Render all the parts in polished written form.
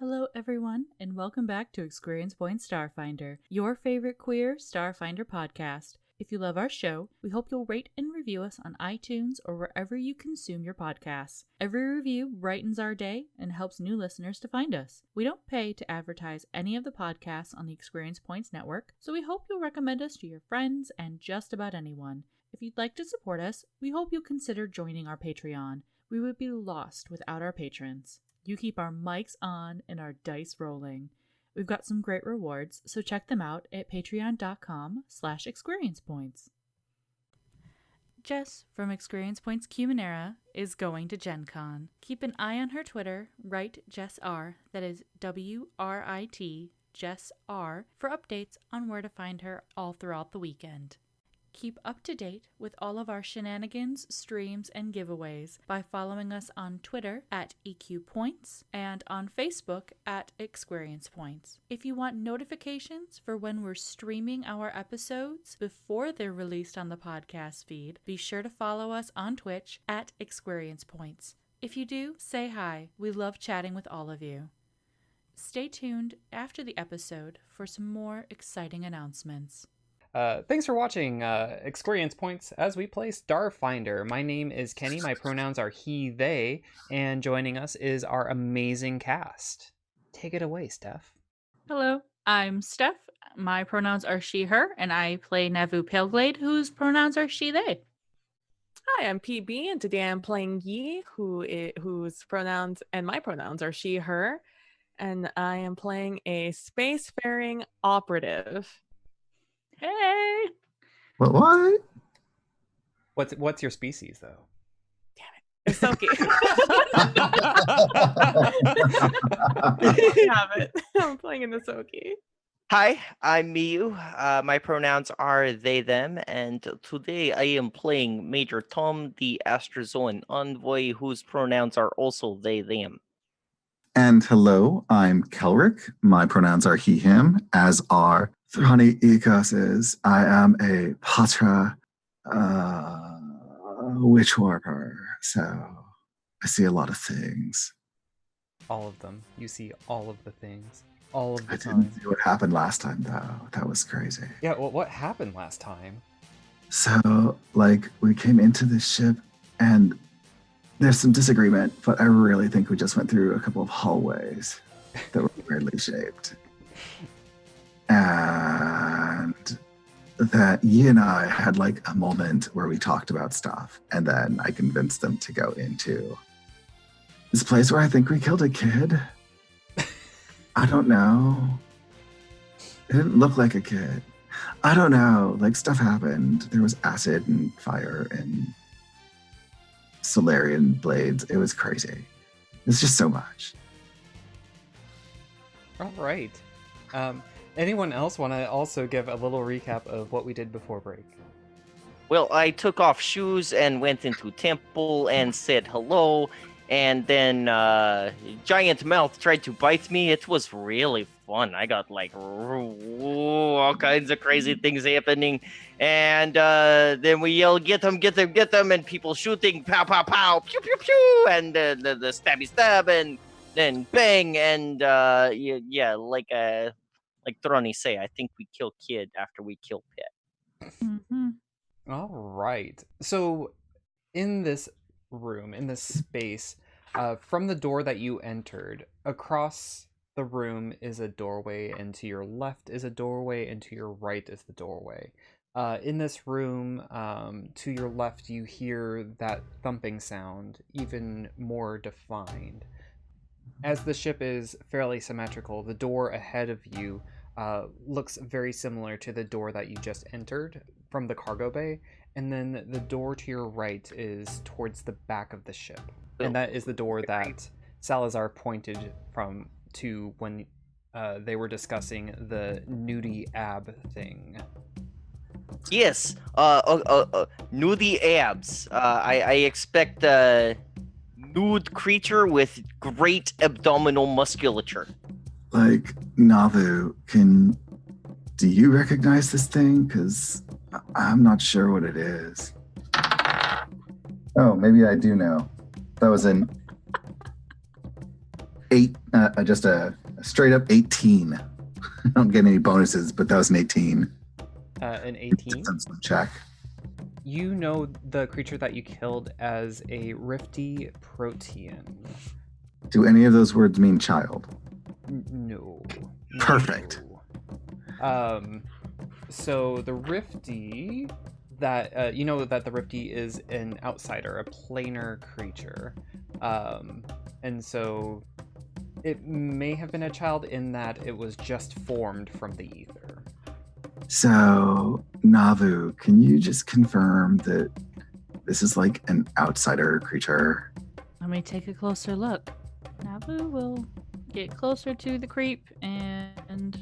Hello everyone, and welcome back to ExQueerience Points Starfinder, your favorite queer Starfinder podcast. If you love our show, we hope you'll rate and review us on iTunes or wherever you consume your podcasts. Every review brightens our day and helps new listeners to find us. We don't pay to advertise any of the podcasts on the ExQueerience Points network, so we hope you'll recommend us to your friends and just about anyone. If you'd like to support us, we hope you'll consider joining our Patreon. We would be lost without our patrons. You keep our mics on and our dice rolling. We've got some great rewards, so check them out at patreon.com/ExQueeriencePoints. Jess from ExQueerience Points Cumanera is going to Gen Con. Keep an eye on her Twitter, write Jess R, that is WRIT, Jess R, for updates on where to find her all throughout the weekend. Keep up to date with all of our shenanigans, streams, and giveaways by following us on Twitter at EQ Points and on Facebook at ExQueerience Points. If you want notifications for when we're streaming our episodes before they're released on the podcast feed, be sure to follow us on Twitch at ExQueerience Points. If you do, say hi. We love chatting with all of you. Stay tuned after the episode for some more exciting announcements. Thanks for watching ExQueerience Points as we play Starfinder. My name is Kenny, my pronouns are he, they, and joining us is our amazing cast. Take it away, Steph. Hello, I'm Steph. My pronouns are she, her, and I play Navu Paleglade, whose pronouns are she, they. Hi, I'm PB, and today I'm playing Yi, whose pronouns and my pronouns are she, her, and I am playing a spacefaring operative. Hey! What? What's your species, though? Damn it. It's Soki. I have it. I'm playing in the Soki. Hi, I'm Miyu. My pronouns are they, them, and today I am playing Major Tom, the Astrozoan envoy, whose pronouns are also they, them. And hello, I'm Kelric. My pronouns are he, him, as are Thrani Ikas's. I am a Patra witch warper, so I see a lot of things. All of them. You see all of the things. All of the I time. didn't see what happened last time, though. That was crazy. Yeah, well, what happened last time? So, we came into this ship, and there's some disagreement, but I really think we just went through a couple of hallways that were weirdly shaped. And that Yi and I had a moment where we talked about stuff, and then I convinced them to go into this place where I think we killed a kid. I don't know. It didn't look like a kid. I don't know. Stuff happened. There was acid and fire and Solarian blades. It was crazy. It's just so much. All right. Anyone else want to also give a little recap of what we did before break? Well, I took off shoes and went into temple and said hello, and then Giant Mouth tried to bite me. It was really fun. I got all kinds of crazy things happening, and then we yell, get them, get them, get them, and people shooting, pow, pow, pow, pew, pew, pew, and the stabby stab, and then bang, and like Thrani say, I think we kill kid after we kill pet. Mm-hmm. All right. So in this room, in this space, from the door that you entered, across the room is a doorway, and to your left is a doorway, and to your right is the doorway. In this room, to your left, you hear that thumping sound, even more defined. As the ship is fairly symmetrical, the door ahead of you looks very similar to the door that you just entered from the cargo bay, and then the door to your right is towards the back of the ship, and that is the door that Salazar pointed to when they were discussing the nudie ab thing. Yes, nudie abs. I expect a nude creature with great abdominal musculature. Navu, do you recognize this thing? Because I'm not sure what it is. Oh, maybe I do know. That was an 8 Just a straight up 18. I don't get any bonuses, but that was an 18. An 18? Defensive check. You know the creature that you killed as a rifty protean. Do any of those words mean child? No. Perfect. No. So the rifty that you know that the rifty is an outsider, a planar creature, and so it may have been a child in that it was just formed from the ether. So, Navu, can you just confirm that this is like an outsider creature? Let me take a closer look. Nabu will get closer to the creep, and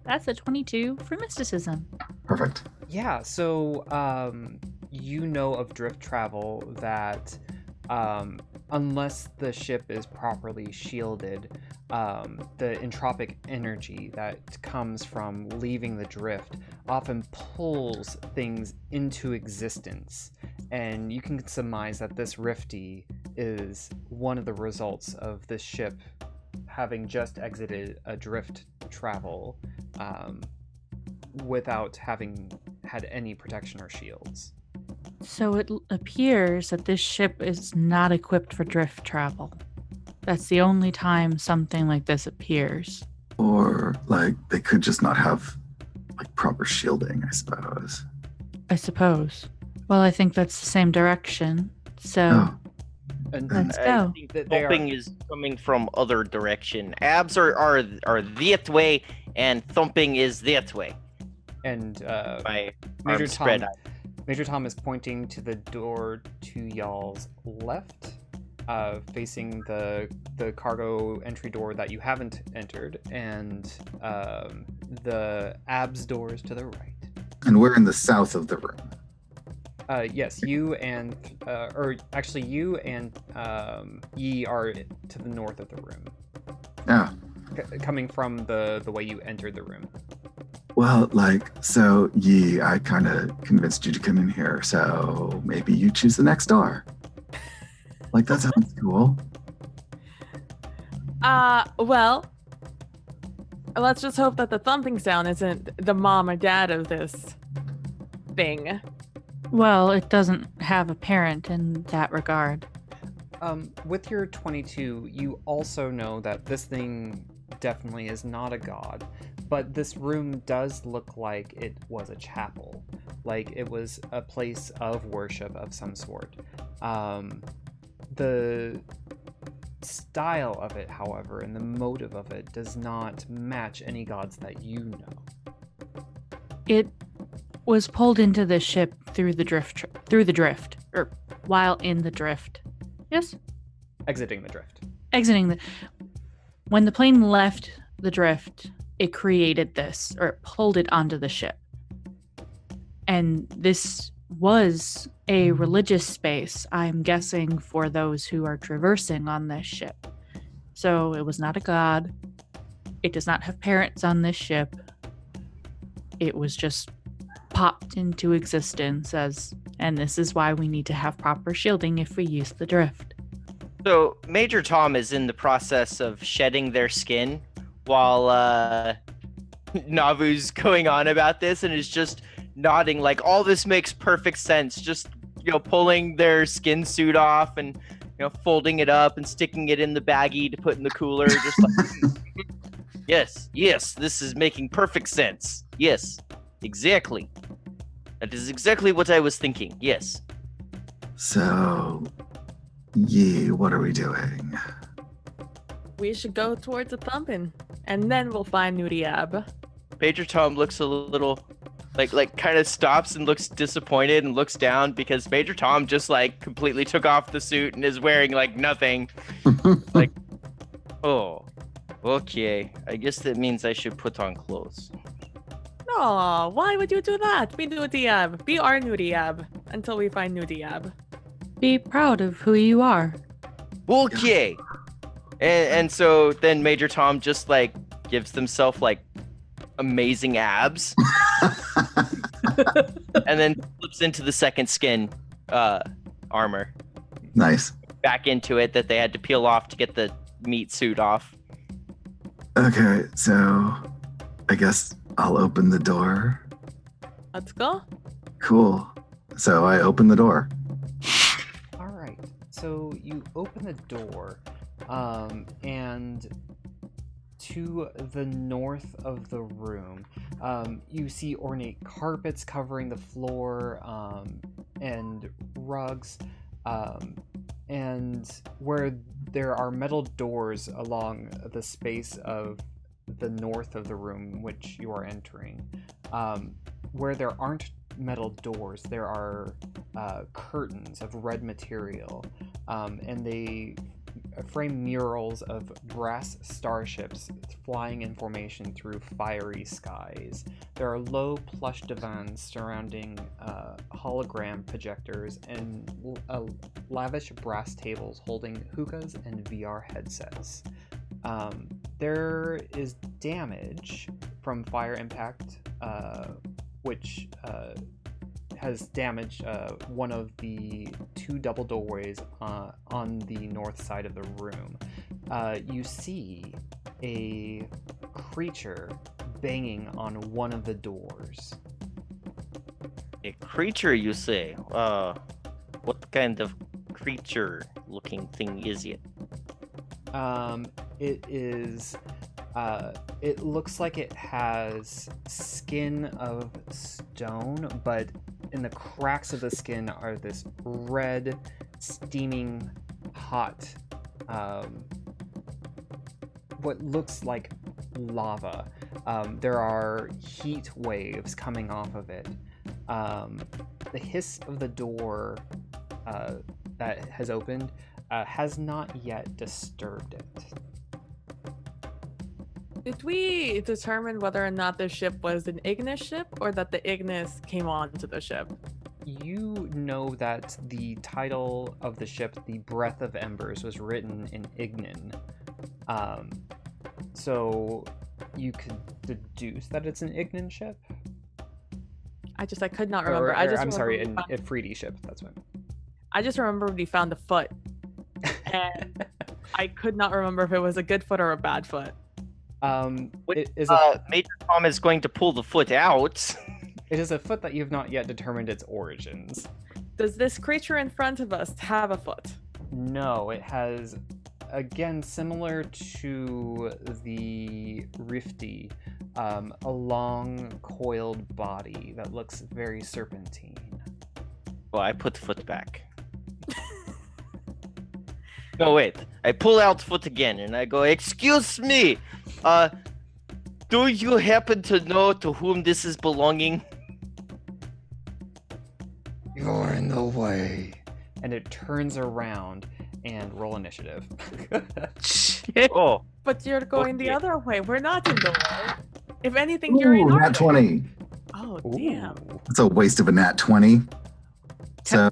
that's a 22 for mysticism. Perfect. Yeah, so you know of drift travel that unless the ship is properly shielded, the entropic energy that comes from leaving the drift often pulls things into existence. And you can surmise that this rifty is one of the results of this ship having just exited a drift travel without having had any protection or shields. So it appears that this ship is not equipped for drift travel. That's the only time something like this appears. Or like they could just not have like proper shielding, I suppose. I suppose. Well, I think that's the same direction. So And let's I go. think They are- thumping is coming from other direction. Abs are that way, and thumping is that way. and My Major arms spread Tom, out. Major Tom is pointing to the door to y'all's left, facing the cargo entry door that you haven't entered, and the abs doors to the right. And we're in the south of the room. Yes, you and you and Yi are to the north of the room, Yeah. coming from the way you entered the room. Well, so Yi, I kind of convinced you to come in here, so maybe you choose the next door. Like, that sounds cool. Well, let's just hope that the thumping sound isn't the mom or dad of this thing. Well, it doesn't have a parent in that regard. With your 22, you also know that this thing definitely is not a god, but this room does look like it was a chapel, like it was a place of worship of some sort. The style of it, however, and the motive of it does not match any gods that you know. It was pulled into the ship through the drift, or while in the drift. Yes? Exiting the drift. When the plane left the drift, it created this, or it pulled it onto the ship. And this was a religious space, I'm guessing, for those who are traversing on this ship. So it was not a god. It does not have parents on this ship. It was just popped into existence and this is why we need to have proper shielding if we use the drift. So Major Tom is in the process of shedding their skin while Navu's going on about this and is just nodding like all this makes perfect sense. Just pulling their skin suit off and folding it up and sticking it in the baggie to put in the cooler. Just like yes, this is making perfect sense. Yes, exactly. That is exactly what I was thinking. Yes. So, Yi, what are we doing? We should go towards the thumping, and then we'll find Nudiab. Major Tom looks a little like kind of stops and looks disappointed and looks down because Major Tom just completely took off the suit and is wearing nothing. Oh, okay. I guess that means I should put on clothes. No, why would you do that? Be Nudiab. Be our Nudiab until we find Nudiab. Be proud of who you are. Okay. And so then Major Tom just gives himself amazing abs and then flips into the second skin armor. Nice. Back into it that they had to peel off to get the meat suit off. Okay, so I guess I'll open the door. Let's go. Cool. So I open the door. All right. So you open the door, and to the north of the room, you see ornate carpets covering the floor, and rugs, and where there are metal doors along the space of the north of the room which you are entering. Where there aren't metal doors, there are curtains of red material, and they frame murals of brass starships flying in formation through fiery skies. There are low plush divans surrounding hologram projectors and lavish brass tables holding hookahs and VR headsets. There is damage from fire impact, which has damaged one of the two double doorways on the north side of the room. You see a creature banging on one of the doors. A creature, you say? What kind of creature-looking thing is it? It is. It looks like it has skin of stone, but in the cracks of the skin are this red, steaming, hot, what looks like lava. There are heat waves coming off of it. The hiss of the door that has opened has not yet disturbed it. Did we determine whether or not the ship was an Ignis ship or that the Ignis came onto the ship? You know that the title of the ship, The Breath of Embers, was written in Ignin. So you could deduce that it's an Ignin ship? I could not remember. I'm sorry, an Ifriti ship, that's what. I just remember we found a foot. And I could not remember if it was a good foot or a bad foot. Major Tom is going to pull the foot out. It is a foot that you've not yet determined its origins. Does this creature in front of us have a foot? No, it has, again, similar to the Rifty, a long coiled body that looks very serpentine. Well, I put the foot back. No, wait. I pull out foot again and I go, "Excuse me, do you happen to know to whom this is belonging?" You're in the way. And it turns around and roll initiative. Shit. Oh. But you're going the Okay. other way. We're not in the way. If anything, you're in Ooh, our nat way. 20. Oh, damn. It's a waste of a nat 20. So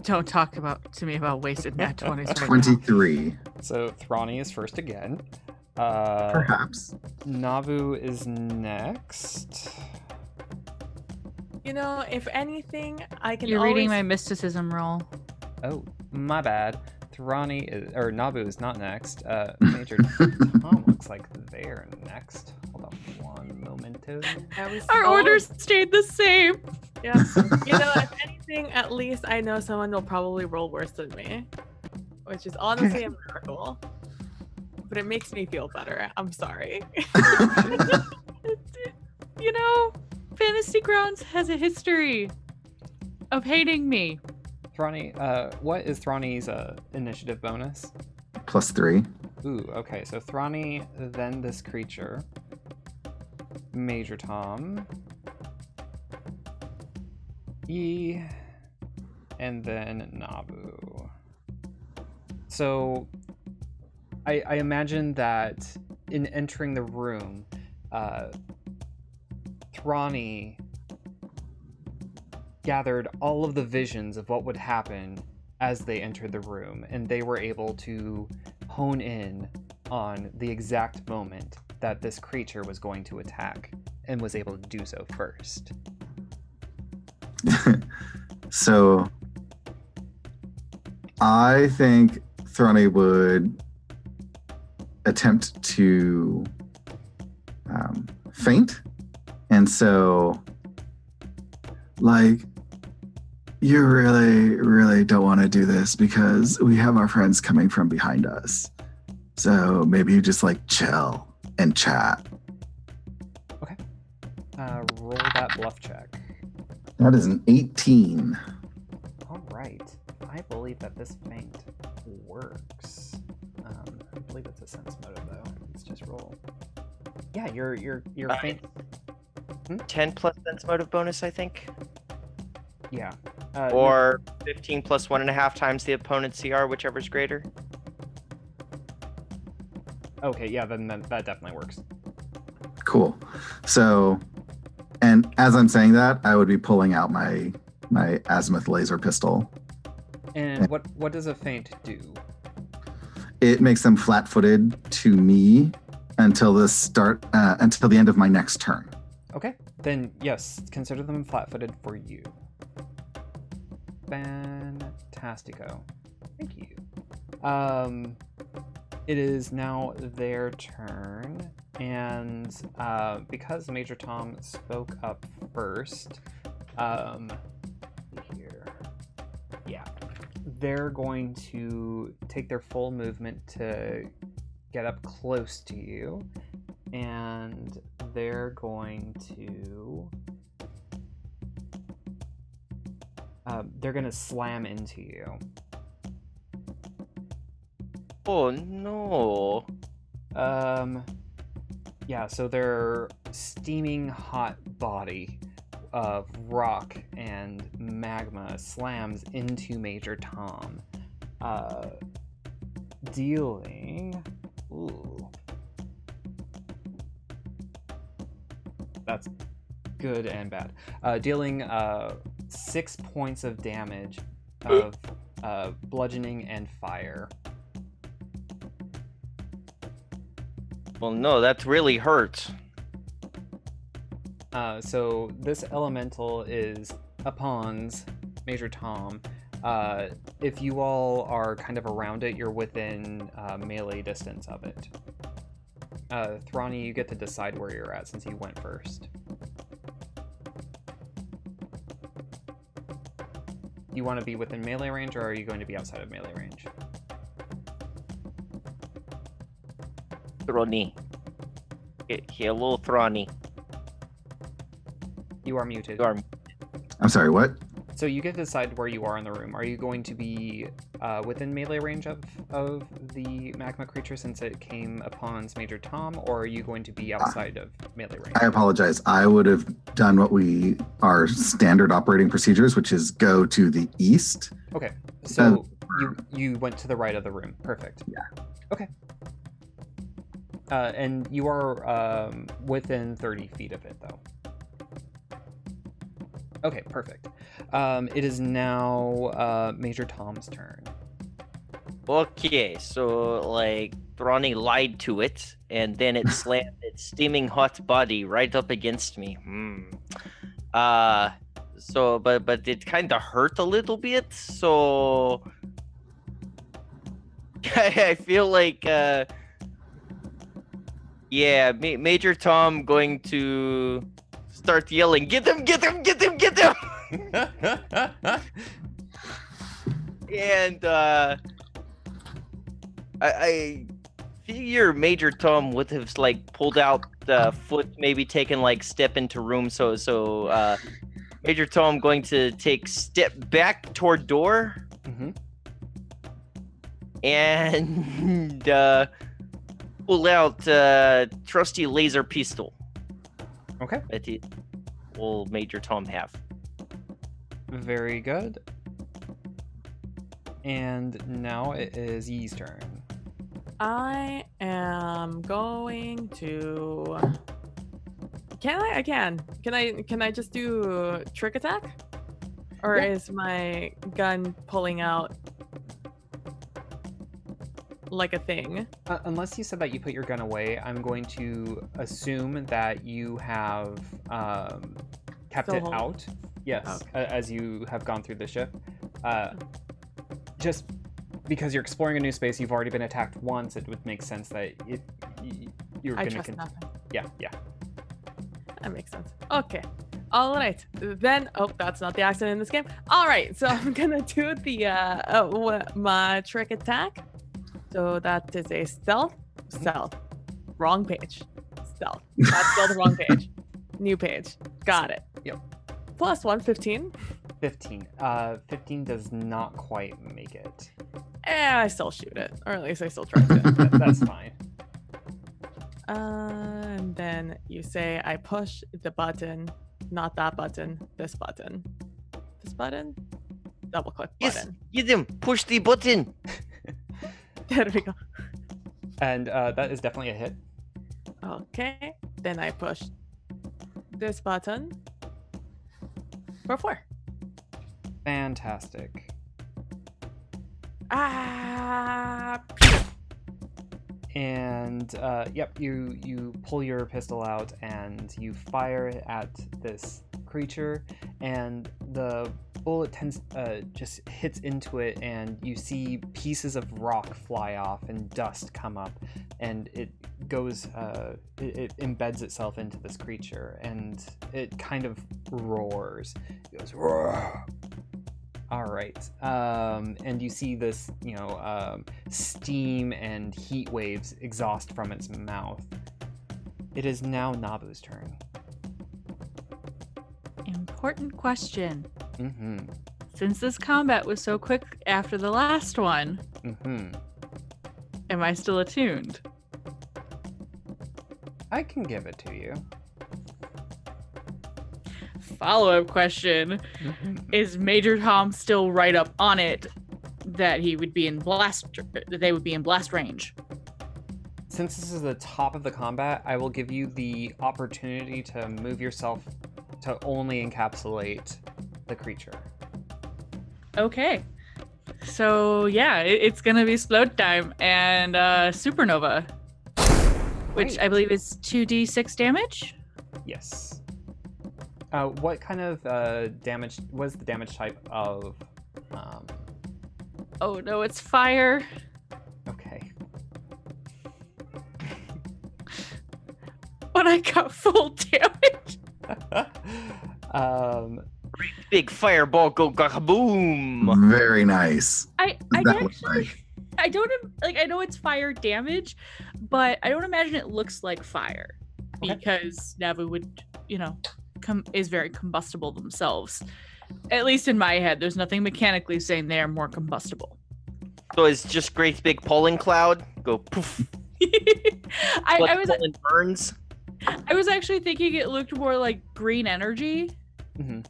Don't talk to me about wasted nat 20s right now. 23, So Thrani is first again. perhaps. Navu is next. You know, if anything, I can You're always... reading my mysticism roll. Oh, my bad. Navu is not next. Major Tom looks like they're next. Hold on one momento. Our orders stayed the same. Yeah. You know, if anything, at least I know someone will probably roll worse than me. Which is honestly a miracle. But it makes me feel better. I'm sorry. You know, Fantasy Grounds has a history of hating me. Thrani, what is Thrani's initiative bonus? +3. Ooh, okay, so Thrani, then this creature, Major Tom, E, and then Nabu. So, I imagine that in entering the room, Thrani gathered all of the visions of what would happen as they entered the room, and they were able to hone in on the exact moment that this creature was going to attack, and was able to do so first. So I think Thrani would attempt to faint. And so, like, you really, really don't want to do this because we have our friends coming from behind us. So maybe you just like chill and chat. Okay. Roll that bluff check. That is an 18. All right. I believe that this feint works. I believe it's a sense motive though. Let's just roll. Yeah, your feint. 10 plus sense motive bonus, I think. Yeah. Or 15 plus 1.5 times the opponent's CR, whichever's greater. Okay, yeah, then that definitely works. Cool. So, and as I'm saying that, I would be pulling out my azimuth laser pistol. And what does a feint do? It makes them flat-footed to me until the end of my next turn. Okay, then yes, consider them flat-footed for you. Fantastico. Thank you. It is now their turn, and because Major Tom spoke up first, here, yeah, they're going to take their full movement to get up close to you, and they're going to slam into you. Oh no. Yeah, so their steaming hot body of rock and magma slams into Major Tom, dealing... Ooh. That's good and bad. Dealing 6 points of damage of bludgeoning and fire. Well, no, that really hurts. So this elemental is upons Major Tom. If you all are kind of around it, you're within melee distance of it. Thrani, you get to decide where you're at since you went first. You want to be within melee range, or are you going to be outside of melee range? Throny. Hello, Throny. You are muted. You are... I'm sorry, what? So you get to decide where you are in the room. Are you going to be within melee range of the magma creature since it came upon Major Tom, or are you going to be outside of melee range? I apologize. I would have done what our standard operating procedures, which is go to the east. Okay, so you went to the right of the room. Perfect. Yeah. Okay. And you are within 30 feet of it, though. Okay, perfect. It is now Major Tom's turn. Okay, so, like, Throny lied to it, and then it slammed its steaming hot body right up against me. So, but it kind of hurt a little bit, so... I feel like, yeah, Major Tom going to start yelling, "Get him, get him, get him, get him!" And, I figure Major Tom would have, like, pulled out the foot, maybe taken, like, step into room, so Major Tom going to take step back toward door. Mm-hmm. And pull out trusty laser pistol. Okay. That will Major Tom have. Very good. And now it is Yee's turn. I am going to. Can I just do trick attack? Or Yeah. is my gun pulling out like a thing? Unless you said that you put your gun away, I'm going to assume that you have kept Still it hold- out. Yes, Okay. as you have gone through the ship. Just because you're exploring a new space, you've already been attacked once. It would make sense that you're I going to trust continue. nothing. Yeah. That makes sense. Okay. All right. Then, that's not the accident in this game. All right. So I'm gonna do the my trick attack. So that is a stealth. Wrong page. Stealth. That's still the wrong page. New page. Got it. Yep. Plus 1, 15. 15. 15 does not quite make it. I still shoot it, or at least I still try to. That's fine. And then you say I push the button, not that button, this button. This button? Double click Yes, button. get him. Push the button. There we go. And that is definitely a hit. Okay. Then I push this button for 4. Fantastic. And yep, you pull your pistol out and you fire at this creature, and the bullet just hits into it, and you see pieces of rock fly off and dust come up, and it goes it embeds itself into this creature, and it kind of roars. It goes roar. All right, and you see this, steam and heat waves exhaust from its mouth. It is now Nabu's turn. Important question. Mm-hmm. Since this combat was so quick after the last one, Mm-hmm. am I still attuned? I can give it to you. Follow-up question. Mm-hmm. Is Major Tom still right up on it that they would be in blast range? Since this is the top of the combat, I will give you the opportunity to move yourself to only encapsulate the creature. Okay. So yeah, it's gonna be slowed time and supernova, which Great. I believe is 2d6 damage. Yes. What kind of damage was the damage type of? Oh no, it's fire. Okay. But I got full damage. Big fireball go kaboom. Very nice. I That looks actually like- I don't I know it's fire damage, but I don't imagine it looks like fire Okay. because Navu would, is very combustible themselves. At least in my head, there's nothing mechanically saying they are more combustible. So it's just great big pollen cloud. Go poof. I But pollen burns. was actually thinking it looked more like green energy. Mm-hmm.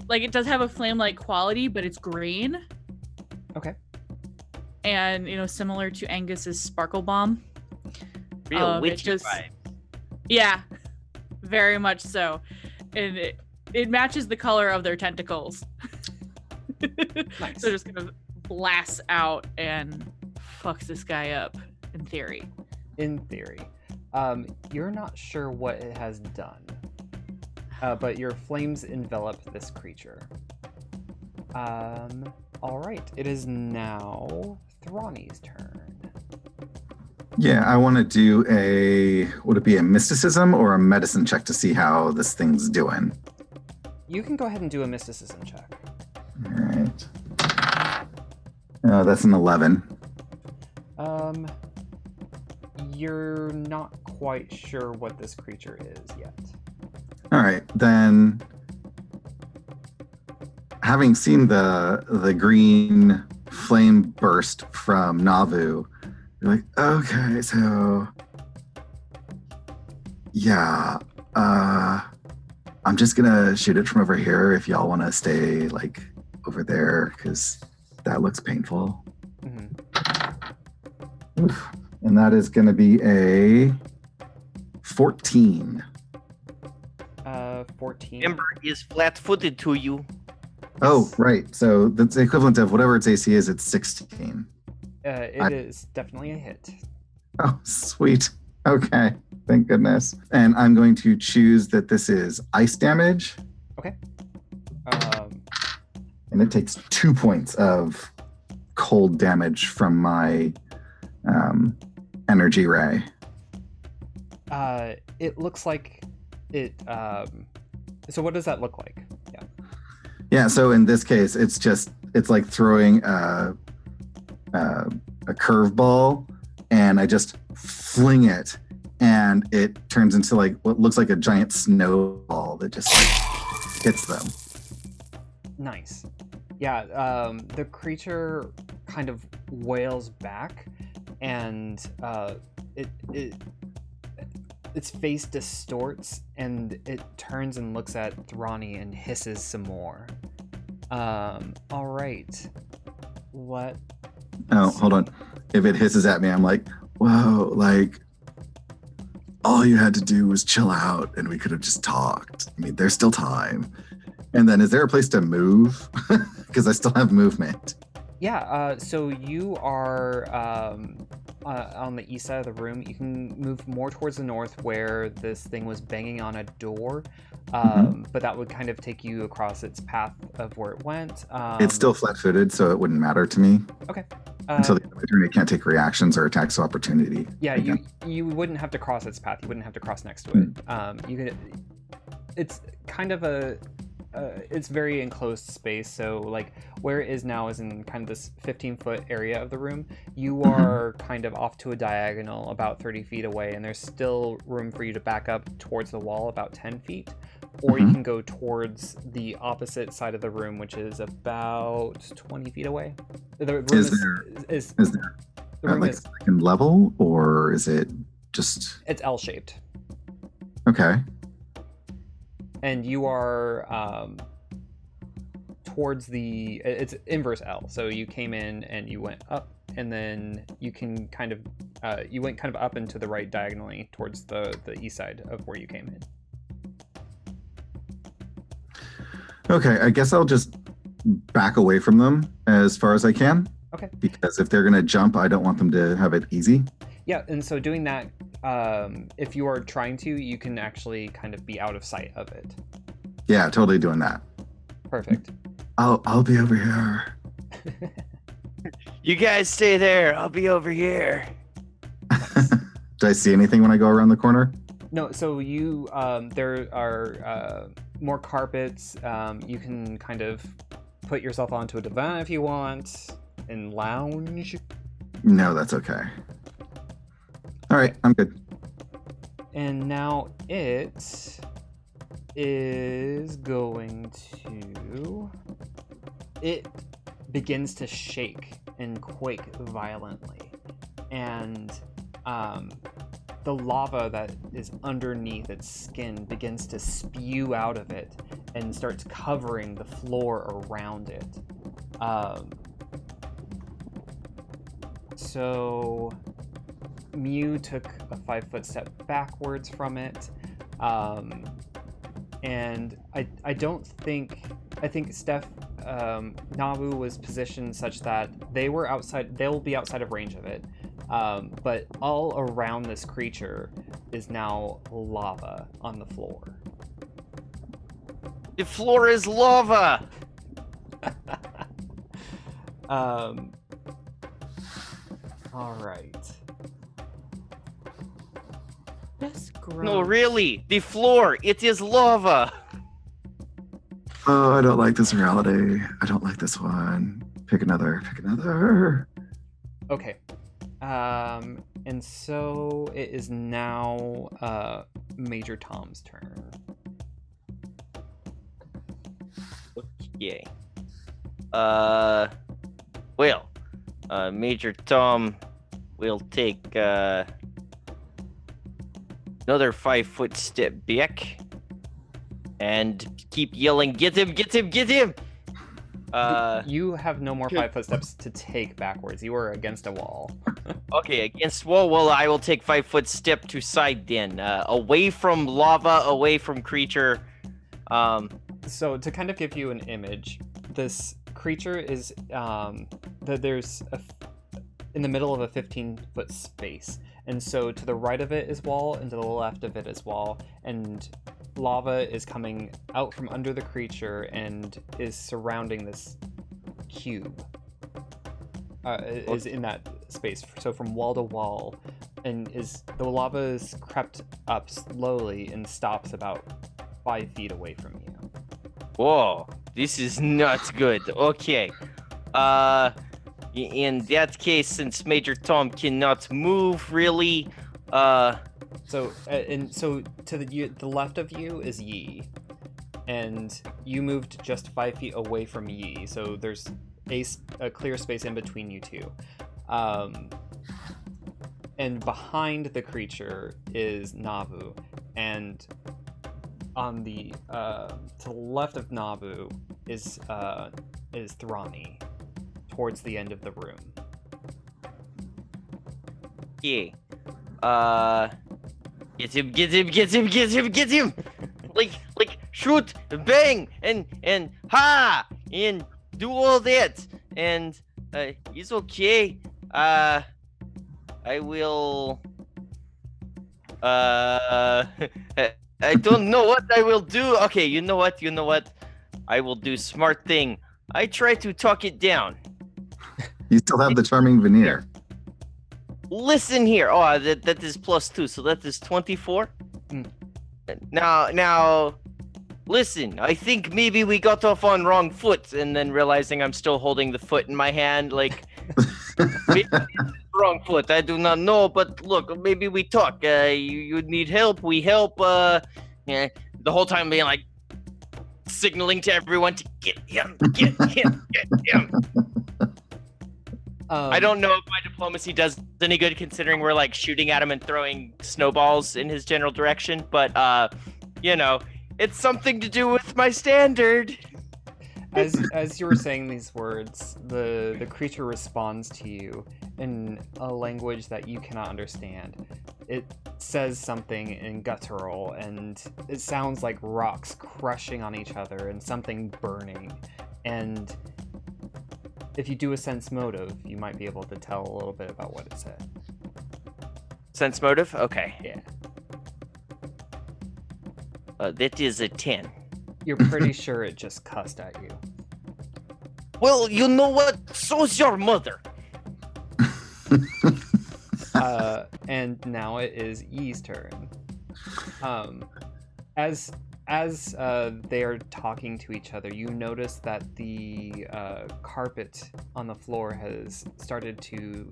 Like it does have a flame-like quality, but it's green. Okay. And similar to Angus's sparkle bomb. Real it witchy just- vibe. Yeah, very much so. And it matches the color of their tentacles. Nice. So just kind of blasts out and fucks this guy up, in theory. In theory. You're not sure what it has done, but your flames envelop this creature. All right. It is now Thrani's turn. Yeah, I want to do would it be a mysticism or a medicine check to see how this thing's doing? You can go ahead and do a mysticism check. All right. That's an 11. You're not quite sure what this creature is yet. All right, then. Having seen the green flame burst from Navu, you're like, okay, so yeah, I'm just gonna shoot it from over here if y'all want to stay like over there because that looks painful. Mm-hmm. Oof. And that is gonna be a 14. 14. Ember is flat-footed to you. Oh, right. So that's the equivalent of whatever its AC is. It's 16. It is definitely a hit. Oh, sweet. Okay. Thank goodness. And I'm going to choose that this is ice damage. Okay. And it takes 2 points of cold damage from my energy ray? It looks like it. So what does that look like? Yeah. Yeah. So in this case, it's like throwing a curveball, and I just fling it, and it turns into like what looks like a giant snowball that just like hits them. Nice. Yeah. The creature kind of wails back, and its face distorts, and it turns and looks at Thrani and hisses some more. All right. What? Oh, hold on. If it hisses at me, I'm like, whoa, like, all you had to do was chill out and we could have just talked. I mean, there's still time. And then is there a place to move? Because I still have movement. Yeah, so you are on the east side of the room. You can move more towards the north where this thing was banging on a door, but that would kind of take you across its path of where it went. It's still flat-footed, so it wouldn't matter to me. Okay. Until the opportunity can't take reactions or attacks of opportunity. Yeah, you wouldn't have to cross its path. You wouldn't have to cross next to it. You could. It's kind of a. It's very enclosed space, so like where it is now is in kind of this 15-foot area of the room. You are kind of off to a diagonal about 30 feet away, and there's still room for you to back up towards the wall about 10 feet, or you can go towards the opposite side of the room, which is about 20 feet away. The room is there the room like is, a second level, or is it just... It's L-shaped. Okay. And you are towards it's inverse L. So you came in and you went up, and then you can kind of you went kind of up and to the right diagonally towards the east side of where you came in. Okay, I guess I'll just back away from them as far as I can. Okay. Because if they're gonna jump, I don't want them to have it easy. Yeah, and so doing that, if you are trying to, you can actually kind of be out of sight of it. Yeah, totally doing that. Perfect. I'll be over here. You guys stay there. I'll be over here. Do I see anything when I go around the corner? No, so you there are more carpets. You can kind of put yourself onto a divan if you want and lounge. No, that's okay. All right, I'm good. And now it is going to... It begins to shake and quake violently. And the lava that is underneath its skin begins to spew out of it and starts covering the floor around it. So Mew took a 5-foot step backwards from it, and I don't think... I think Steph, Nabu was positioned such that they'll be outside of range of it, but all around this creature is now lava on the floor. The floor is lava! Alright. That's gross. No, really, the floor, it is lava! Oh, I don't like this reality. I don't like this one. Pick another. Okay. And so it is now Major Tom's turn. Okay. Well, Major Tom will take another 5-foot step back and keep yelling, "Get him! Get him! Get him!" You have no more 5-foot steps to take backwards. You are against a wall. Okay, against wall. Well, I will take 5-foot step to side then, away from lava, away from creature. So to kind of give you an image, this creature is there's in the middle of a 15-foot space, and so to the right of it is wall, and to the left of it is wall, and lava is coming out from under the creature and is surrounding this cube. is in that space. So from wall to wall, and the lava is crept up slowly and stops about 5 feet away from you. Whoa, this is not good. Okay. In that case, since Major Tom cannot move really, So to the left of you is Yi, and you moved just 5 feet away from Yi. So there's a clear space in between you two. And behind the creature is Nabu, and on the to the left of Nabu is Thrani, towards the end of the room. yeah. Get him! Like shoot, bang, and ha, and do all that, and he's okay. I will. I don't know what I will do. Okay, you know what? I will do smart thing. I try to talk it down. You still have the charming veneer. Listen here. Oh, that is +2, so that is 24. Mm. Now, listen. I think maybe we got off on wrong foot, and then realizing I'm still holding the foot in my hand, like maybe it's wrong foot. I do not know, but look, maybe we talk. You need help. We help. Yeah. The whole time being like signaling to everyone to get him. I don't know if my diplomacy does any good, considering we're like shooting at him and throwing snowballs in his general direction, but it's something to do with my standard. As you were saying these words, the creature responds to you in a language that you cannot understand. It says something in guttural, and it sounds like rocks crushing on each other and something burning. And if you do a sense motive, you might be able to tell a little bit about what it said. Sense motive? Okay. Yeah. That is a 10. You're pretty sure it just cussed at you. Well, you know what? So's your mother. And now it is Yi's turn. As they are talking to each other, you notice that the carpet on the floor has started to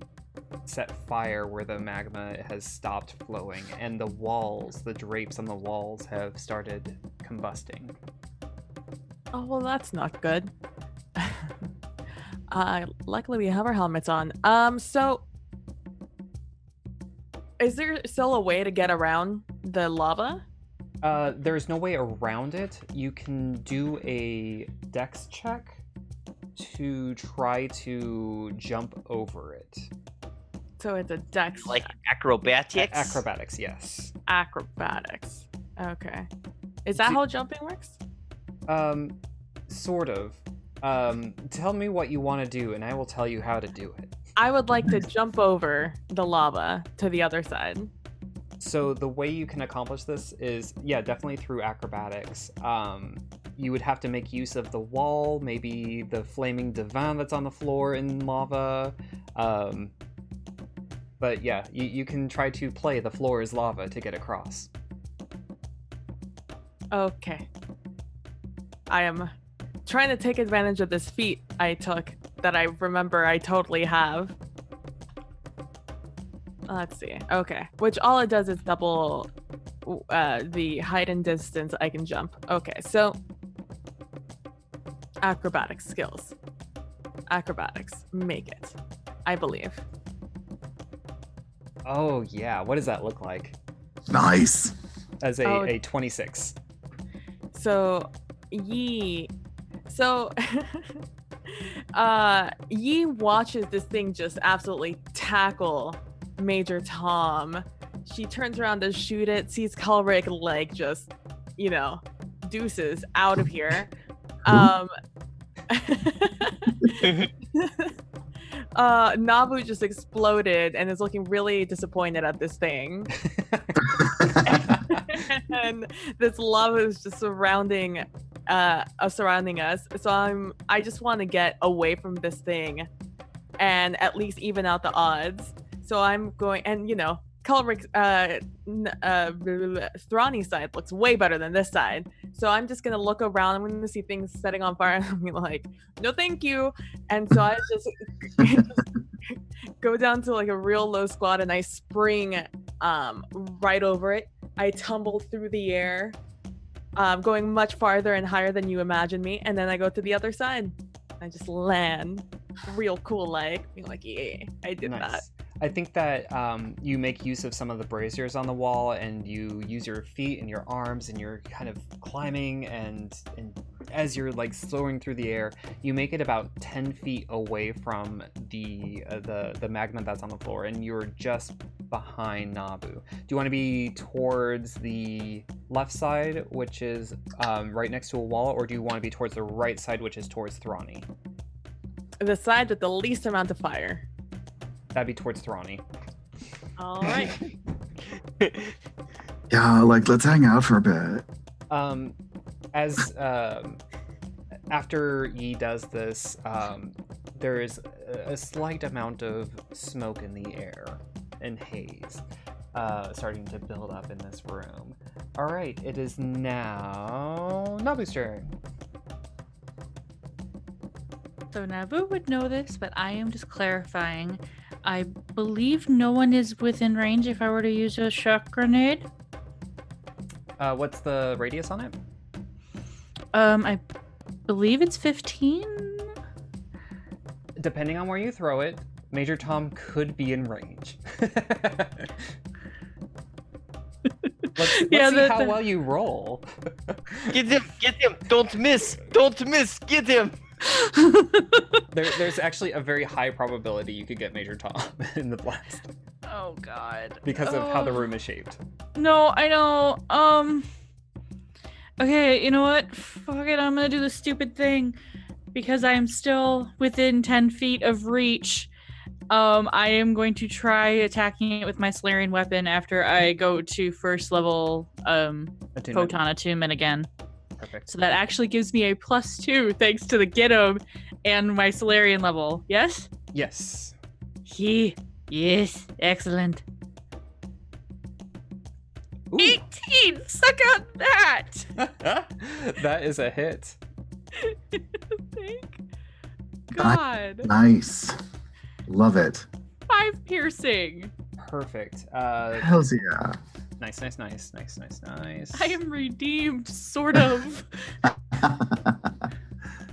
set fire where the magma has stopped flowing, and the drapes on the walls have started combusting. Oh, well, that's not good. Luckily we have our helmets on. So is there still a way to get around the lava? There's no way around it. You can do a dex check to try to jump over it. So it's a dex Like check. acrobatics? Acrobatics, yes. Acrobatics. Okay. Is that how jumping works? Sort of. Tell me what you want to do, and I will tell you how to do it. I would like to jump over the lava to the other side. So the way you can accomplish this is, definitely through acrobatics. You would have to make use of the wall, maybe the flaming divan that's on the floor in lava. But yeah, you can try to play the floor is lava to get across. Okay. I am trying to take advantage of this feat I took that I remember I totally have. Let's see. Okay. Which all it does is double the height and distance I can jump. Okay, so acrobatics skills. Acrobatics. Make it. I believe. Oh yeah, what does that look like? Nice. As a 26. So Yi Yi watches this thing just absolutely tackle Major Tom. She turns around to shoot it, sees Kelrick like just, deuces out of here. Nabu just exploded and is looking really disappointed at this thing. And this lava is just surrounding us. So I just want to get away from this thing and at least even out the odds. So I'm going, and Culric's Thrani's side looks way better than this side. So I'm just gonna look around. I'm gonna see things setting on fire, and I'm gonna be like, no, thank you. And so I just go down to like a real low squat, and I spring right over it. I tumble through the air, going much farther and higher than you imagine me, and then I go to the other side. I just land real cool, being like, yeah, I did that. I think that you make use of some of the braziers on the wall, and you use your feet and your arms, and you're kind of climbing, and as you're like soaring through the air, you make it about 10 feet away from the magma that's on the floor, and you're just behind Nabu. Do you want to be towards the left side, which is right next to a wall, or do you want to be towards the right side, which is towards Thrani? The side with the least amount of fire. That'd be towards Thrani. All right. Yeah, let's hang out for a bit. As after Yi does this, there is a slight amount of smoke in the air and haze starting to build up in this room. All right, it is now Nabu's turn. So Nabu would know this, but I am just clarifying. I believe no one is within range if I were to use a shock grenade. What's the radius on it? I believe it's 15. Depending on where you throw it, Major Tom could be in range. Let's see how well you roll. Get him! Don't miss, get him! There's actually a very high probability you could get Major Tom in the blast. Oh god. Because of how the room is shaped. No, I know. Okay, you know what? Fuck it, I'm gonna do the stupid thing. Because I am still within 10 feet of reach. I am going to try attacking it with my Solarian weapon after I go to first level photon attunement again. Perfect. So that actually gives me a +2 thanks to the get 'em and my Solarian level. Yes? Yes. Yes. Excellent. Ooh. 18! Suck out that! That is a hit. Thank God. Nice. Love it. 5 piercing. Perfect. Hells yeah. Nice. I am redeemed, sort of.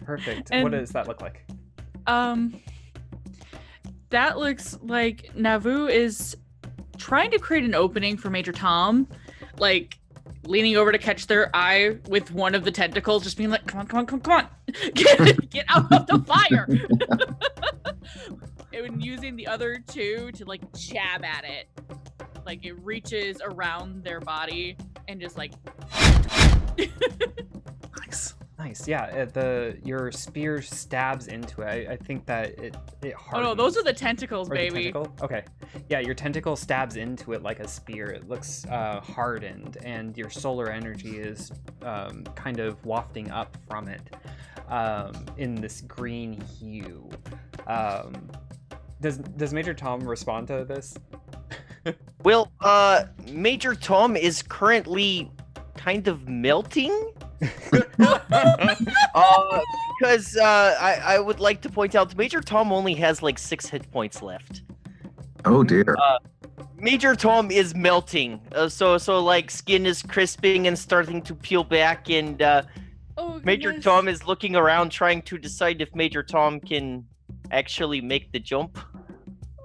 Perfect. And, what does that look like? That looks like Navu is trying to create an opening for Major Tom, like leaning over to catch their eye with one of the tentacles, just being like, come on. Get out of the fire. And using the other two to like jab at it. Like it reaches around their body and just like. Nice. Yeah. Your spear stabs into it. I think that it hardens. Oh no, those are the tentacles, baby. Okay. Yeah, your tentacle stabs into it like a spear. It looks hardened, and your solar energy is kind of wafting up from it in this green hue. Does Major Tom respond to this? Well, Major Tom is currently kind of melting. Because I would like to point out Major Tom only has like 6 hit points left. Oh dear. Major Tom is melting. So like skin is crisping and starting to peel back, and Major Tom is looking around trying to decide if Major Tom can actually make the jump.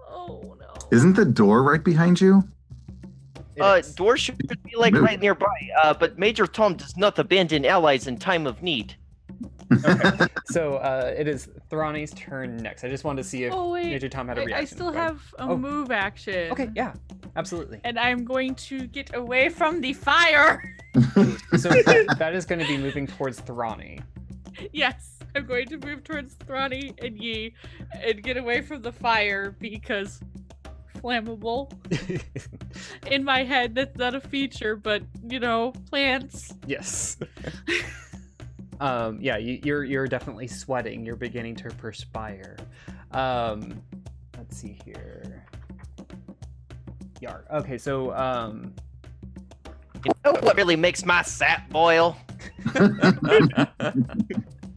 Oh no. Isn't the door right behind you? Door should be like right nearby, but Major Tom does not abandon allies in time of need. Okay, so it is Thrani's turn next. I just wanted to see if Major Tom had a reaction. I still have a move action. Okay, yeah, absolutely. And I'm going to get away from the fire. So that is going to be moving towards Thrani. Yes, I'm going to move towards Thrani and Yi and get away from the fire because flammable. In my head, that's not a feature, but plants. Yes. Yeah, you're definitely sweating. You're beginning to perspire. Let's see here. Yarg. Okay, so You know what really makes my sap boil?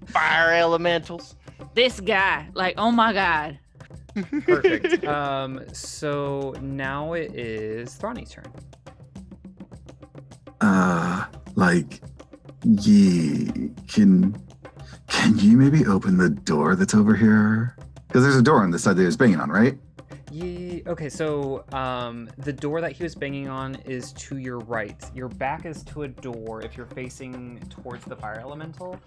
Fire elementals. This guy, like, oh my god. perfect. So now it is Thronny's turn. Like, Yi, can you maybe open the door that's over here? Because there's a door on the side that he was banging on, right? Yeah. Okay, so the door that he was banging on is to your right. Your back is to a door. If you're facing towards the fire elemental,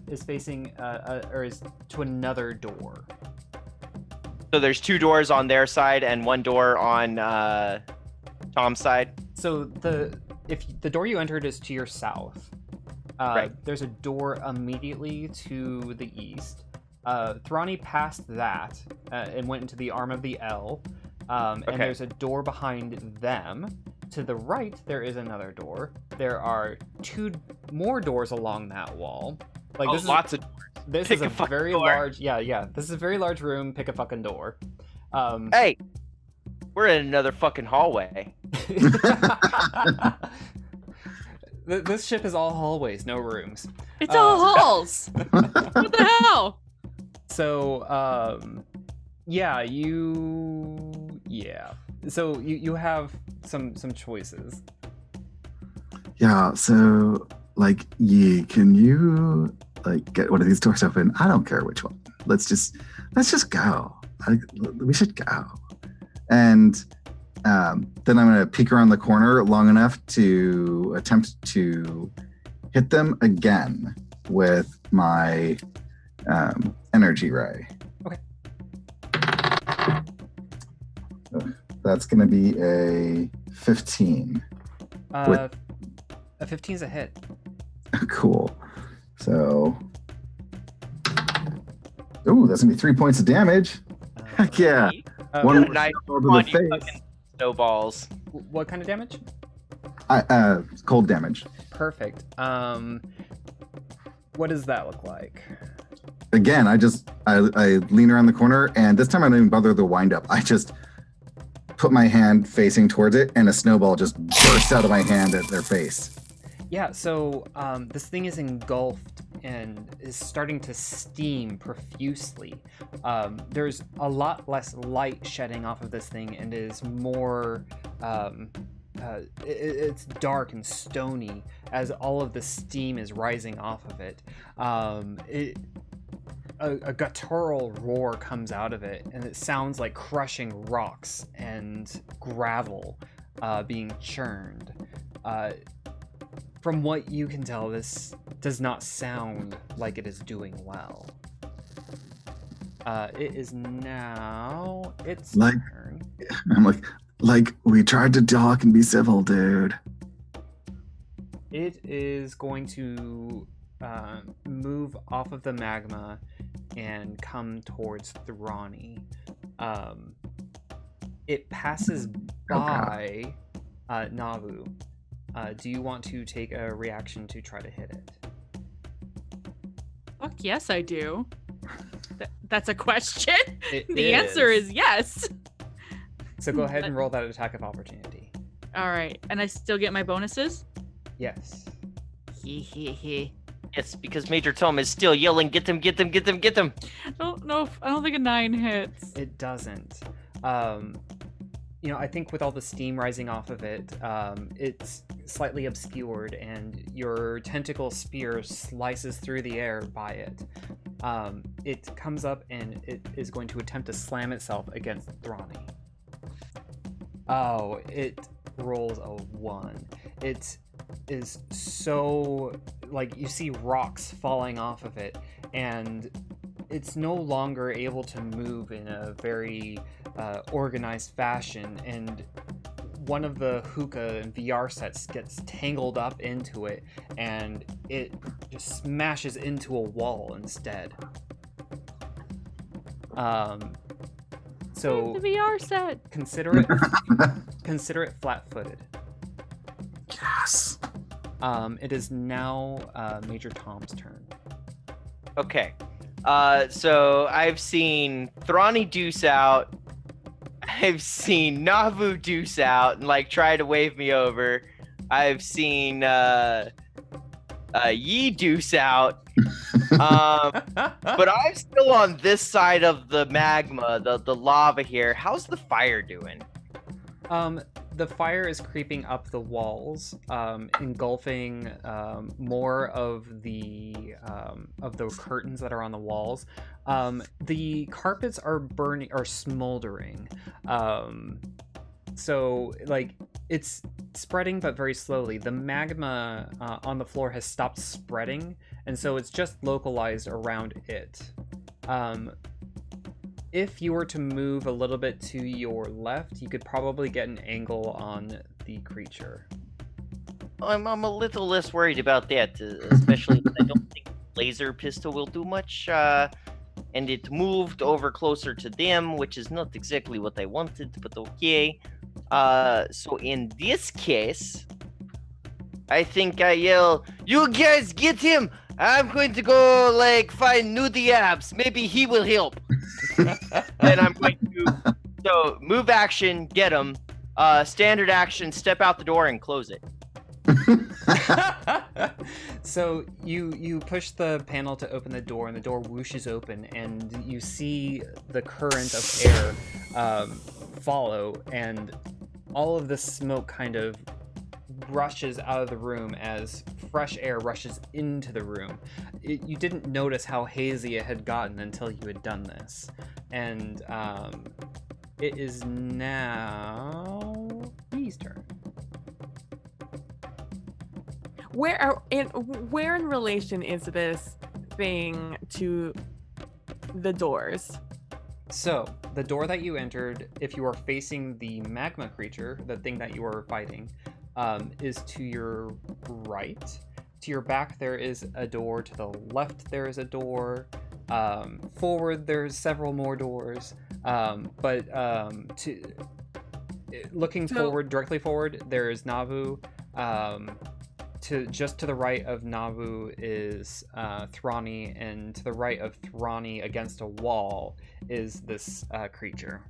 is facing or is to another door. So there's 2 doors on their side and 1 door on Tom's side. So if the door you entered is to your south, Right. There's a door immediately to the east. Thronny passed that and went into the arm of the L, and Okay. there's a door behind them. To the right, there is another door. There are 2 more doors along that wall. Like this Lots of this pick is a a fucking very door. large. Yeah. This is a very large room. Pick a fucking door. Hey, we're in another fucking hallway. This ship is all hallways, no rooms. It's all halls. What the hell? So, So you have some choices. Yeah, so, like, Yi, can you, like, get one of these doors open? I don't care which one. Let's just go. We should go. And then I'm going to peek around the corner long enough to attempt to hit them again with my energy ray. Okay. That's going to be a 15. A 15 is a hit. Cool. So, ooh, that's going to be 3 points of damage. Heck yeah. One Got a more knife shot over on the you face. fucking snowballs. What kind of damage? Cold damage. Perfect. What does that look like? Again, I lean around the corner, and this time I don't even bother the wind up. I just put my hand facing towards it, and a snowball just bursts out of my hand at their face. Yeah, so this thing is engulfed and is starting to steam profusely. There's a lot less light shedding off of this thing and is more... it's dark and stony as all of the steam is rising off of it. A guttural roar comes out of it, and it sounds like crushing rocks and gravel being churned. From what you can tell, this does not sound like it is doing well. It is now its turn. I'm like, we tried to talk and be civil, dude. It is going to move off of the magma and come towards Thronny. It passes by Navu. Do you want to take a reaction to try to hit it? Fuck yes, I do. That's a question. The Answer is yes. So go ahead and roll that attack of opportunity. All right, and I still get my bonuses? Yes. Yes, because Major Tom is still yelling, get them, get them, get them, get them. I don't know. I don't think a 9 hits. It doesn't. I think with all the steam rising off of it, it's slightly obscured, and your tentacle spear slices through the air by it. It comes up and it is going to attempt to slam itself against Thronny. Oh, it rolls a 1. It is so, like, you see rocks falling off of it, and it's no longer able to move in a very organized fashion, and one of the hookah and VR sets gets tangled up into it, and it just smashes into a wall instead. So the VR set. consider it flat-footed. Yes. It is now Major Tom's turn. Okay. So I've seen Thrani deuce out. I've seen Navu deuce out and like try to wave me over. I've seen Yi deuce out. But I'm still on this side of the magma, the lava here. How's the fire doing? The fire is creeping up the walls, engulfing more of the curtains that are on the walls. The carpets are burning or smoldering. So like it's spreading but very slowly. The magma on the floor has stopped spreading, and so it's just localized around it. If you were to move a little bit to your left, you could probably get an angle on the creature. I'm a little less worried about that, especially because I don't think laser pistol will do much. And it moved over closer to them, which is not exactly what I wanted, but okay. So in this case, I think I yell, "You guys get him! I'm going to go, like, find Nudie Abs. Maybe he will help." Then I'm going to, so, move action, get him. Standard action, step out the door and close it. So you push the panel to open the door, and the door whooshes open, and you see the current of air follow, and all of the smoke kind of rushes out of the room as fresh air rushes into the room. You didn't notice how hazy it had gotten until you had done this, and it is now E's turn. Where in relation is this thing to the doors? So, the door that you entered, if you are facing the magma creature, the thing that you are fighting, is to your right. To your back, there is a door. To the left, there is a door. Forward, there's several more doors. Looking forward, directly forward, there is Navu. Just to the right of Navu is Thrani, and to the right of Thrani against a wall is this creature.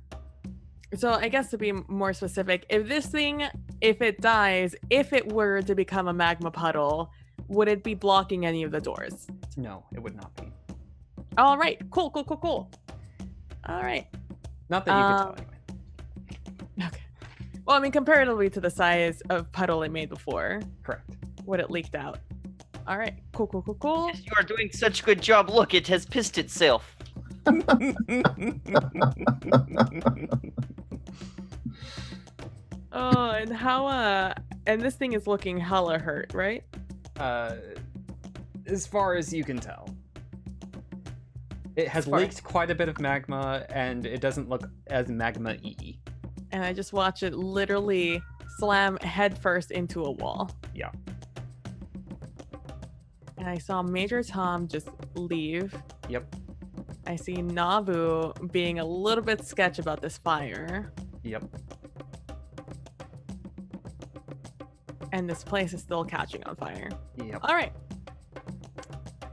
So I guess to be more specific, if this thing, if it dies, if it were to become a magma puddle, would it be blocking any of the doors? No, it would not be. All right, cool. All right. Not that you could tell anyway. Okay. Well, I mean, comparatively to the size of puddle it made before. Correct. What it leaked out. All right, cool. Yes, you are doing such a good job. Look, it has pissed itself. Oh, and how and this thing is looking hella hurt, right? As far as you can tell. It has leaked quite a bit of magma, and it doesn't look as magma-y. And I just watch it literally slam headfirst into a wall. Yeah. And I saw Major Tom just leave. Yep. I see Navu being a little bit sketch about this fire. Yep. And this place is still catching on fire. Yep. All right.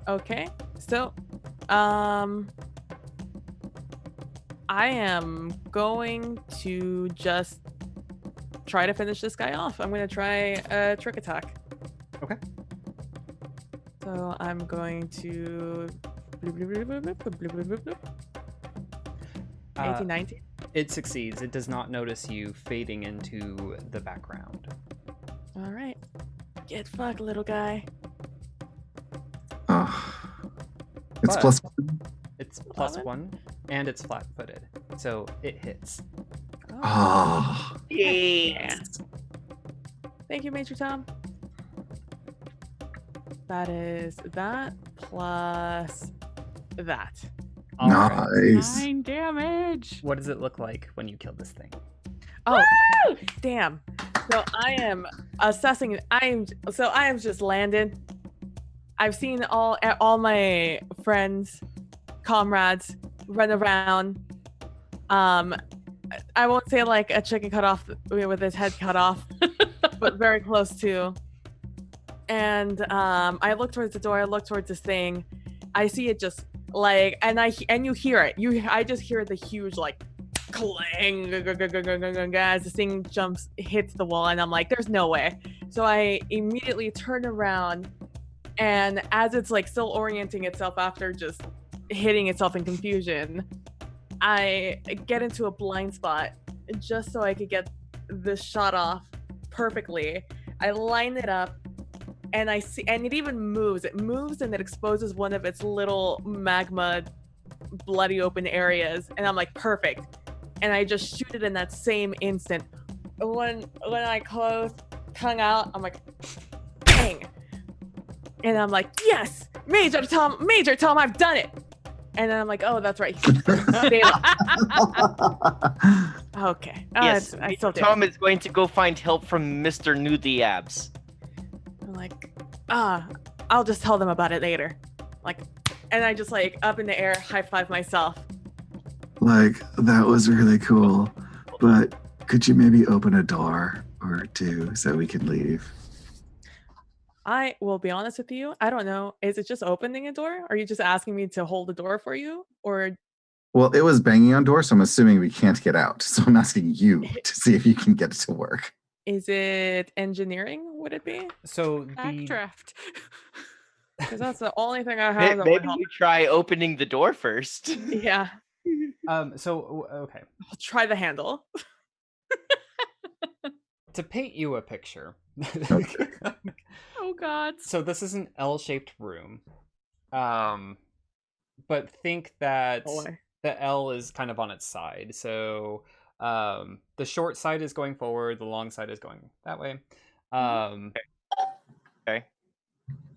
Okay. So, I am going to just try to finish this guy off. I'm going to try a trick attack. Okay. So I'm going to 18, 19. It succeeds. It does not notice you fading into the background. All right. Get fucked, little guy. It's But- plus one. It's +1, and it's flat-footed, so it hits. Oh, Yeah. Thank you, Major Tom. That is that plus that. All right. nice. 9 damage. What does it look like when you kill this thing? Oh, damn. So I am assessing. I am just landed. I've seen all my friends, comrades run around. I won't say like a chicken cut off with its head cut off, but very close to. And I look towards the door. I look towards this thing. I see it just Like, and you hear it. I just hear the huge like clang as this thing hits the wall, and I'm like, there's no way. So I immediately turn around, and as it's like still orienting itself after just hitting itself in confusion, I get into a blind spot just so I could get this shot off perfectly. I line it up, and I see, and it even moves. It moves, and it exposes one of its little magma, bloody open areas, and I'm like, perfect. And I just shoot it in that same instant. When I close, tongue out, I'm like, bang! And I'm like, yes, Major Tom, I've done it. And then I'm like, oh, that's right. Okay. Yes, I still did. Tom is going to go find help from Mr. Nudiabs. I'm like, I'll just tell them about it later. Like, and I just like up in the air, high five myself. Like, that was really cool, but could you maybe open a door or two so we can leave? I will be honest with you. I don't know. Is it just opening a door? Are you just asking me to hold the door for you? Or Well, it was banging on doors, so I'm assuming we can't get out. So I'm asking you to see if you can get it to work. is it engineering? Would it be? So the Backdraft. Because that's the only thing I have. Maybe we try opening the door first. Yeah. okay. I'll try the handle. To paint you a picture. Oh God. So this is an L-shaped room. But think that the L is kind of on its side. So the short side is going forward, the long side is going that way. Okay.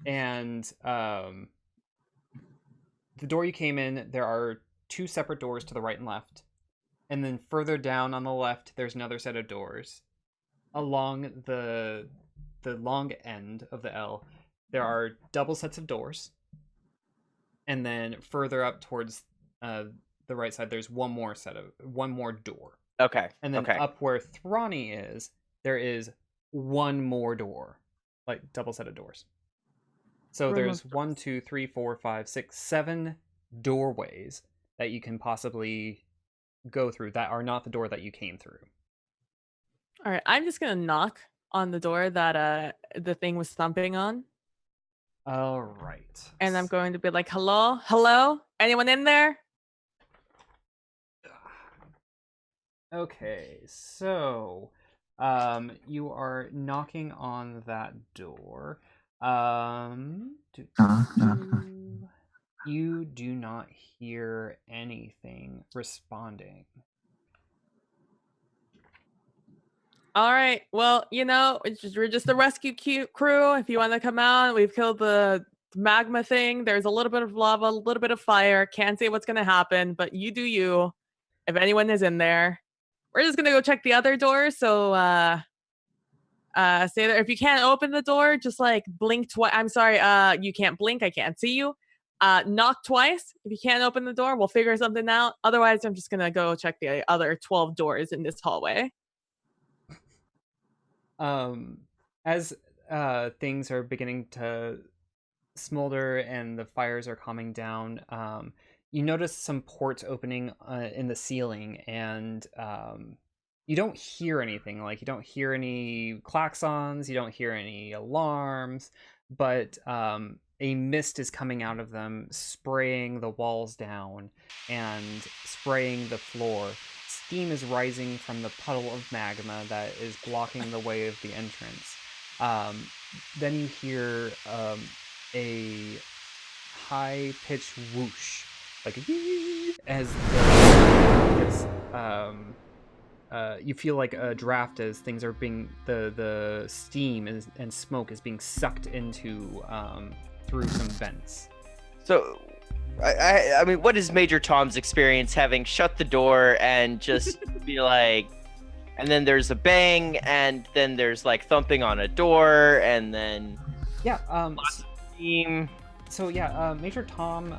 And the door you came in, there are 2 separate doors to the right and left. And then further down on the left, there's another set of doors. Along the long end of the L, there are double sets of doors. And then further up towards the right side, there's one more door. Okay. And then up where Thrani is, there is one more door, like double set of doors. So there's 1, 2, 3, 4, 5, 6, 7 doorways that you can possibly go through that are not the door that you came through. All right, I'm just gonna knock on the door that the thing was thumping on. All right. And I'm going to be like, hello, anyone in there? Okay, so you are knocking on that door. You do not hear anything responding. All right. Well, we're just the rescue crew. If you want to come out, we've killed the magma thing. There's a little bit of lava, a little bit of fire. Can't say what's going to happen, but you do you. If anyone is in there, we're just going to go check the other door. So, stay there. If you can't open the door, just like blink twice. I'm sorry. You can't blink. I can't see you. Knock twice. If you can't open the door, we'll figure something out. Otherwise, I'm just going to go check the other 12 doors in this hallway. As things are beginning to smolder and the fires are calming down, you notice some ports opening in the ceiling, and you don't hear anything. Like, you don't hear any klaxons, you don't hear any alarms, but a mist is coming out of them, spraying the walls down and spraying the floor. Steam is rising from the puddle of magma that is blocking the way of the entrance. Then you hear a high-pitched whoosh, like as you feel like a draft as things are being the steam and smoke is being sucked into through some vents. So. I mean, what is Major Tom's experience having shut the door and just be like, and then there's a bang, and then there's like thumping on a door, and then steam. So Major Tom,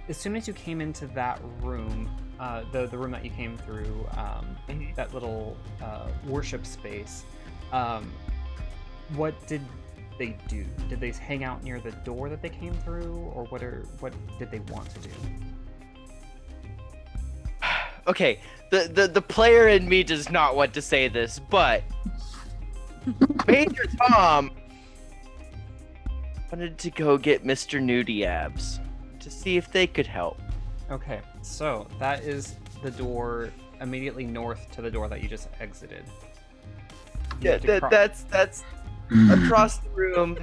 as soon as you came into that room, the room that you came through, that little worship space, what did they do? Did they hang out near the door that they came through, or what did they want to do? Okay, the player in me does not want to say this, but Major Tom wanted to go get Mr. Nudie Abs to see if they could help. Okay, so that is the door immediately north to the door that you just exited. You Yeah, have to that's across the room,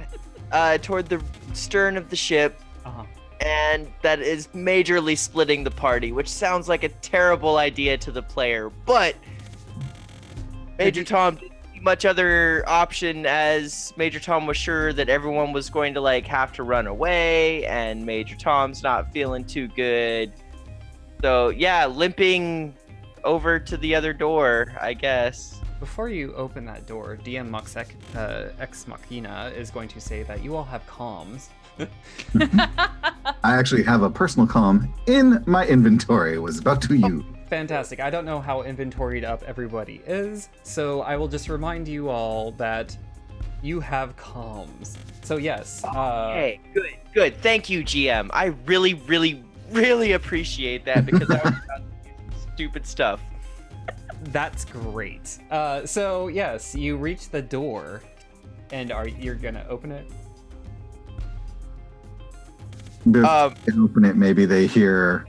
toward the stern of the ship, Uh-huh. and that is majorly splitting the party, which sounds like a terrible idea to the player, but Major Tom didn't see much other option, as Major Tom was sure that everyone was going to like have to run away, and Major Tom's not feeling too good. So yeah, limping over to the other door, I guess. Before you open that door, DM Ex Machina is going to say that you all have comms. I actually have a personal comm in my inventory. Was about to use. Fantastic. I don't know how inventoried up everybody is, so I will just remind you all that you have comms. So yes. Hey, good. Thank you, GM. I really, really, really appreciate that, because I was about to do stupid stuff. That's great. So yes, you reach the door, and you're gonna open it? Before they open it, maybe they hear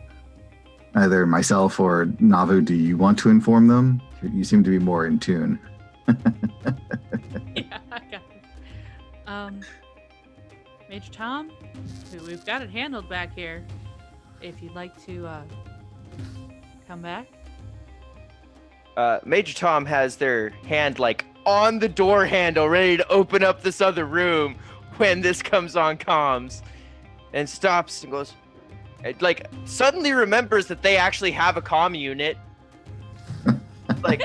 either myself or Navu. Do you want to inform them? You seem to be more in tune. Yeah, I got it. Major Tom, we've got it handled back here. If you'd like to come back. Major Tom has their hand like on the door handle, ready to open up this other room when this comes on comms, and stops and goes, like, suddenly remembers that they actually have a comm unit. Like,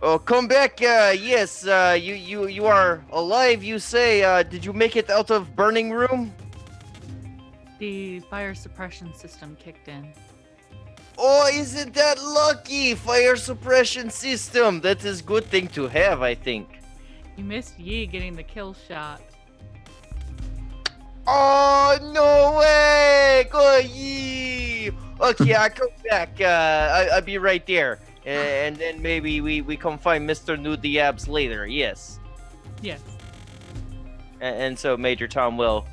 oh, come back. Yes, you are alive, you say. Did you make it out of burning room? The fire suppression system kicked in. Oh, isn't that lucky? Fire suppression system. That is good thing to have, I think. You missed Yi getting the kill shot. Oh, no way! Go Yee! Okay, I'll come back. I'll be right there. And then maybe we come find Mr. Nudie Abs later. Yes. Yes. And so Major Tom will,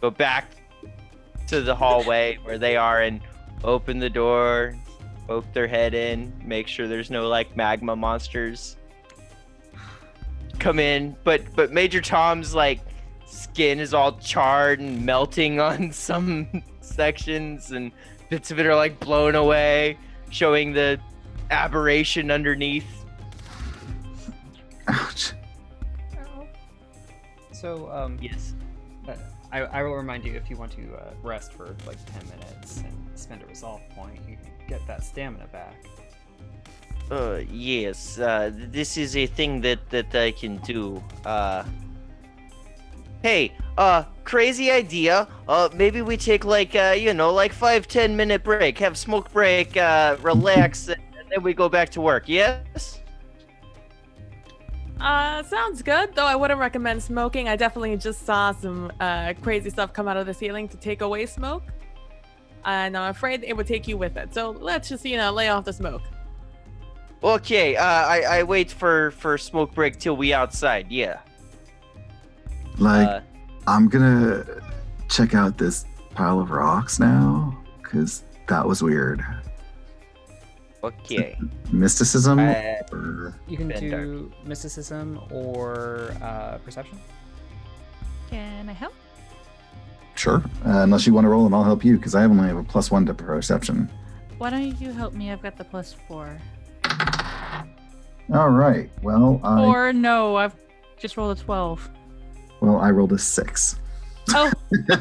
go back to the hallway where they are and open the door, poke their head in, make sure there's no like magma monsters come in. But Major Tom's like skin is all charred and melting on some sections, and bits of it are like blown away, showing the aberration underneath. Ouch. So Yes. I will remind you, if you want to rest for like 10 minutes and spend a resolve point, you can get that stamina back. Yes. This is a thing that I can do. Hey, crazy idea. Maybe we take like 5-10 minute break, have smoke break, relax, and then we go back to work. Yes. Sounds good, though I wouldn't recommend smoking. I definitely just saw some crazy stuff come out of the ceiling to take away smoke, and I'm afraid it would take you with it. So let's just, lay off the smoke. Okay, I wait for smoke break till we outside, yeah. I'm gonna check out this pile of rocks now, because that was weird. Okay. Mysticism? Or... You can Bend do mysticism or perception. Can I help? Sure. Unless you want to roll them, I'll help you, because I only have a +1 to perception. Why don't you help me? I've got the +4. All right. Well, Or no, I've just rolled a 12. Well, I rolled a 6. Oh,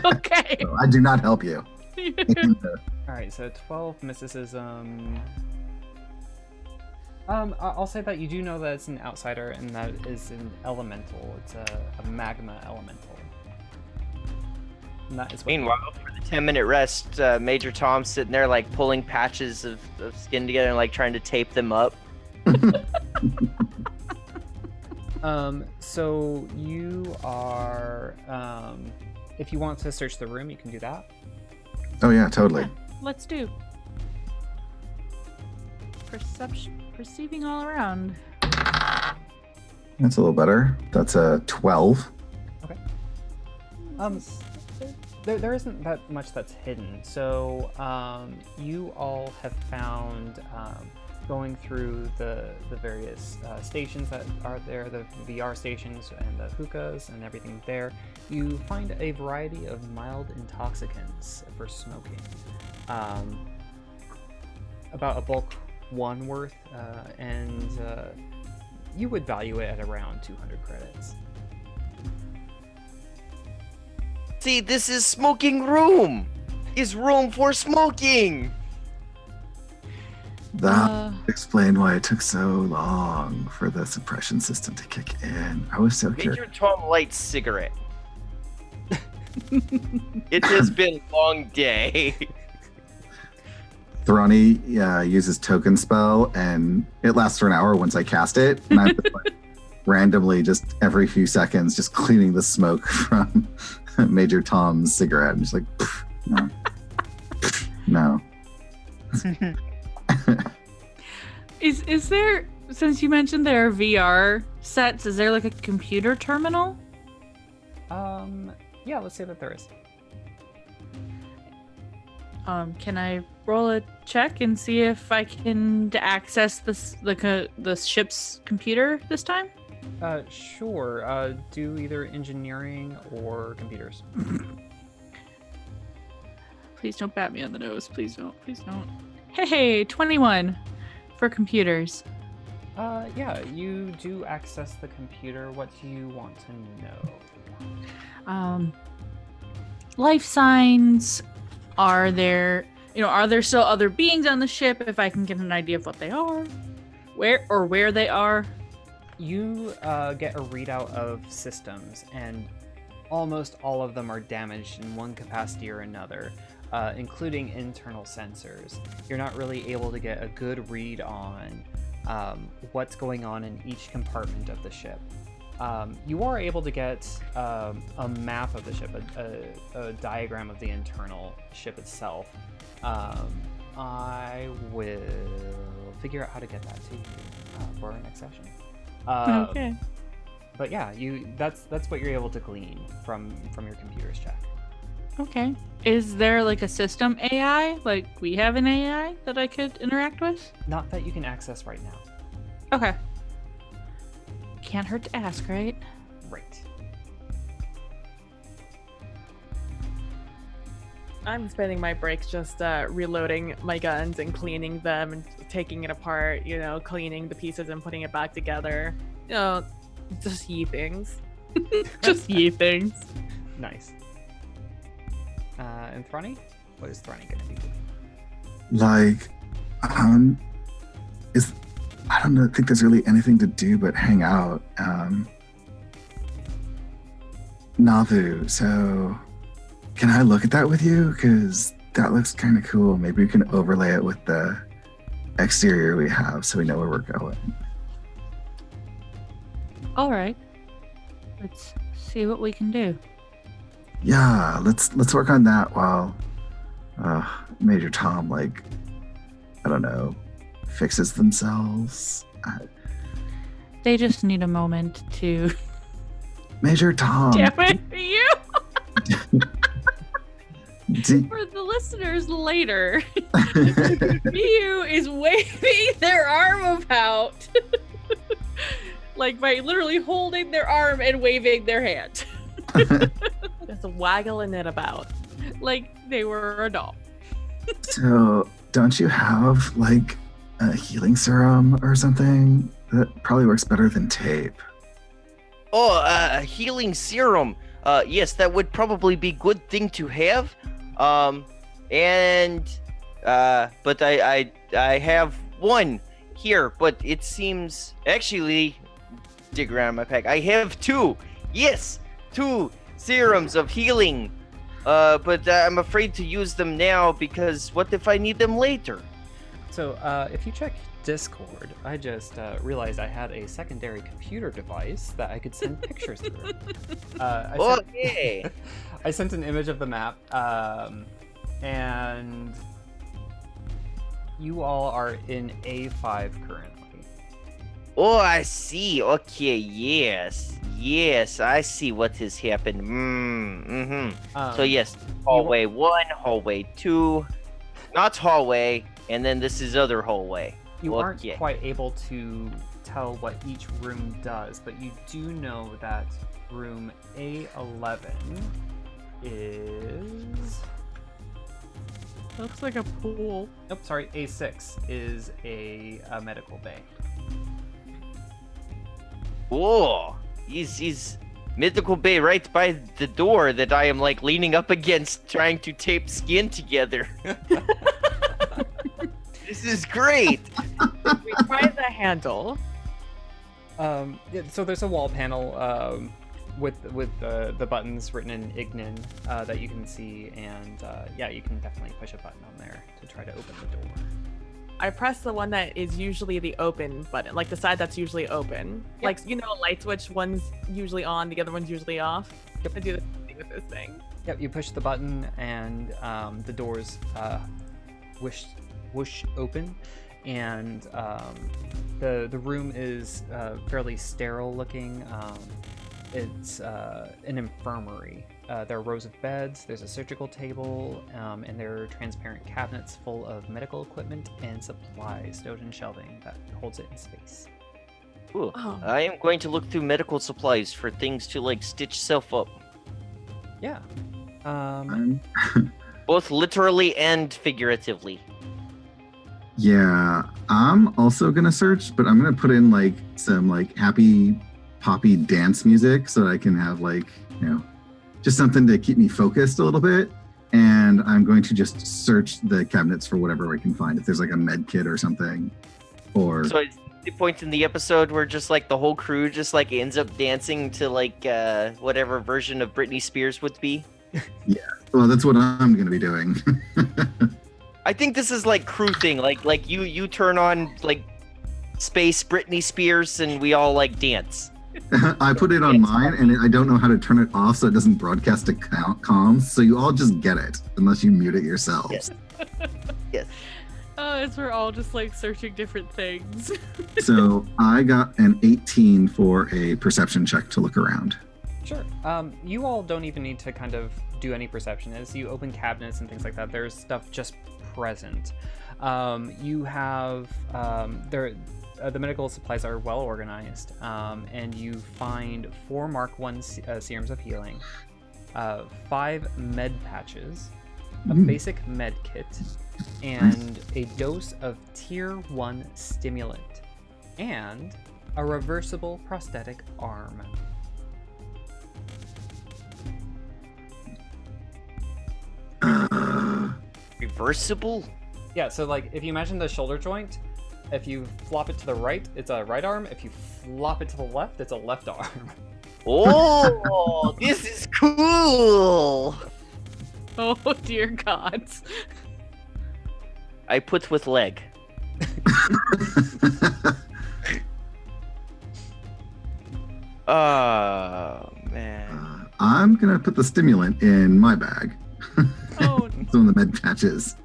okay. So I do not help you. All right, so 12 mysticism. I'll say that you do know that it's an outsider, and that is an elemental. It's a magma elemental. And that is what Meanwhile, for the 10-minute rest, Major Tom's sitting there like pulling patches of skin together and like trying to tape them up. So you are, if you want to search the room, you can do that. Oh yeah, totally. Yeah, let's do. Perceiving all around. That's a little better. That's a 12. There isn't that much that's hidden. So you all have found, going through the various stations that are there, the VR stations and the hookahs and everything there, you find a variety of mild intoxicants for smoking. About a bulk 1 worth, and you would value it at around 200 credits. See, this is smoking room. Is room for smoking. That explained why it took so long for the suppression system to kick in. I was so curious. Major Tom lights cigarette. It has been a long day. Thrani uses token spell, and it lasts for an hour once I cast it. And I'm just, like, randomly, just every few seconds, just cleaning the smoke from Major Tom's cigarette. I'm just like, no. No. Is there, since you mentioned there are VR sets, is there like a computer terminal? Yeah, let's say that there is. Can I roll a check and see if I can access the ship's computer this time? Sure. Do either engineering or computers. Please don't bat me on the nose. Please don't. Please don't. Hey, 21 for computers. Yeah, you do access the computer. What do you want to know? Life signs. Are there still other beings on the ship? If I can get an idea of what they are, where they are. You get a readout of systems, and almost all of them are damaged in one capacity or another, including internal sensors. You're not really able to get a good read on what's going on in each compartment of the ship. You are able to get a map of the ship, a diagram of the internal ship itself. I will figure out how to get that to you for our next session. Okay. But yeah, that's what you're able to glean from your computer's check. Okay. Is there like a system AI, like we have an AI that I could interact with? Not that you can access right now. Okay. Can't hurt to ask, right? Right. I'm spending my breaks just reloading my guns and cleaning them and taking it apart, cleaning the pieces and putting it back together. Just ye things. Just ye things. Nice. And Thrani? What is Thrani gonna be doing? Like, I don't think there's really anything to do but hang out. Navu, so can I look at that with you? Because that looks kind of cool. Maybe we can overlay it with the exterior we have so we know where we're going. All right. Let's see what we can do. Yeah, let's work on that while Major Tom, I don't know, fixes themselves. They just need a moment to. Major Tom. Damn it, you! Do... For the listeners later, Miyu is waving their arm about, by literally holding their arm and waving their hand. Just waggling it about. Like they were a doll. So, don't you have, a healing serum or something? That probably works better than tape. Oh, a healing serum. Yes, that would probably be good thing to have. But I have one here, but it seems actually dig around my pack. I have 2. Yes, 2 serums of healing. But I'm afraid to use them now because what if I need them later? So if you check Discord, I just realized I had a secondary computer device that I could send pictures through. Okay. I sent an image of the map, and you all are in A5 currently. Oh, I see. Okay, yes. Yes, I see what has happened. So yes, hallway 1, hallway 2, not hallway, and then this is other hallway. You aren't quite able to tell what each room does, but you do know that room A11 is... Looks like a pool. Nope, sorry, A6 is a medical bay. Oh, he's mythical bay right by the door that I am like leaning up against trying to tape skin together. This is great. We try the handle. Yeah, so there's a wall panel with the buttons written in Ignin that you can see, and yeah, you can definitely push a button on there to try to open the door. I press the one that is usually the open button, like the side that's usually open. Yep. Like, you know, a light switch, one's usually on, the other one's usually off. I do the same thing with this thing. Yep, you push the button, and the doors whoosh open, and the room is fairly sterile looking. It's an infirmary. There are rows of beds, there's a surgical table, and there are transparent cabinets full of medical equipment and supplies stowed in shelving that holds it in space. Ooh, Oh. I am going to look through medical supplies for things to like stitch self up, Yeah. both literally and figuratively. Yeah, I'm also gonna search, but I'm gonna put in like some like happy poppy dance music so that I can have like, you know, just something to keep me focused a little bit. And I'm going to just search the cabinets for whatever I can find. If there's like a med kit or something, or So it's the point in the episode where just like the whole crew just like ends up dancing to like whatever version of Britney Spears would be. well, that's what I'm gonna be doing. I think this is like crew thing. Like you turn on like space Britney Spears and we all like dance. I put it on mine, and I don't know how to turn it off so it doesn't broadcast to comms. So you all just get it, unless you mute it yourselves. Yes. Yes. Oh, as we're all just like searching different things. So I got an 18 for a perception check to look around. Sure. You all don't even need to kind of do any perception. As you open cabinets and things like that, there's stuff just present. You have the medical supplies are well organized, and you find 4 Mark 1 serums of healing, 5 med patches, a basic med kit, and a dose of tier 1 stimulant, and a reversible prosthetic arm. Reversible? Yeah, so like if you imagine the shoulder joint, if you flop it to the right, it's a right arm. If you flop it to the left, it's a left arm. Oh, this is cool. Oh dear God. I put with leg. Oh man. I'm gonna put the stimulant in my bag. Oh, Some of the med patches.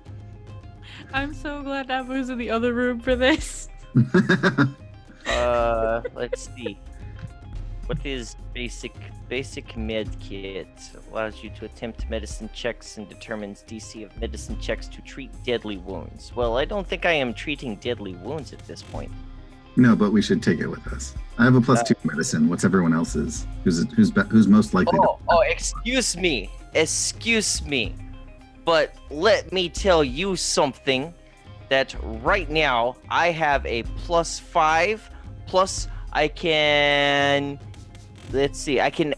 I'm so glad Nabu's in the other room for this. Let's see. What is basic med kit? Allows you to attempt medicine checks and determines DC of medicine checks to treat deadly wounds. Well, I don't think I am treating deadly wounds at this point. No, but we should take it with us. I have a +2 medicine. What's everyone else's? Who's most likely to... Oh, excuse me. But let me tell you something, that right now I have a +5, plus I can, let's see, I can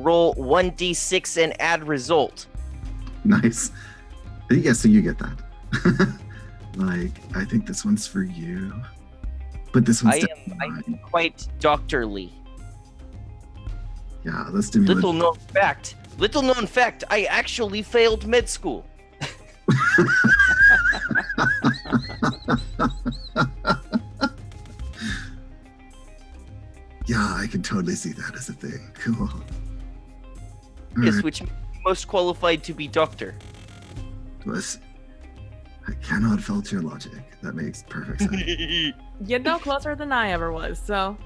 roll 1d6 and add result. Nice. Yeah, so you get that. Like, I think this one's for you. But this one's definitely I am mine. quite doctorly. Yeah, the stimulant. Little known fact, I actually failed med school. can totally see that as a thing. Cool. Yes, Alright, which makes you most qualified to be doctor. I cannot fault your logic. That makes perfect sense. You're no closer than I ever was, so.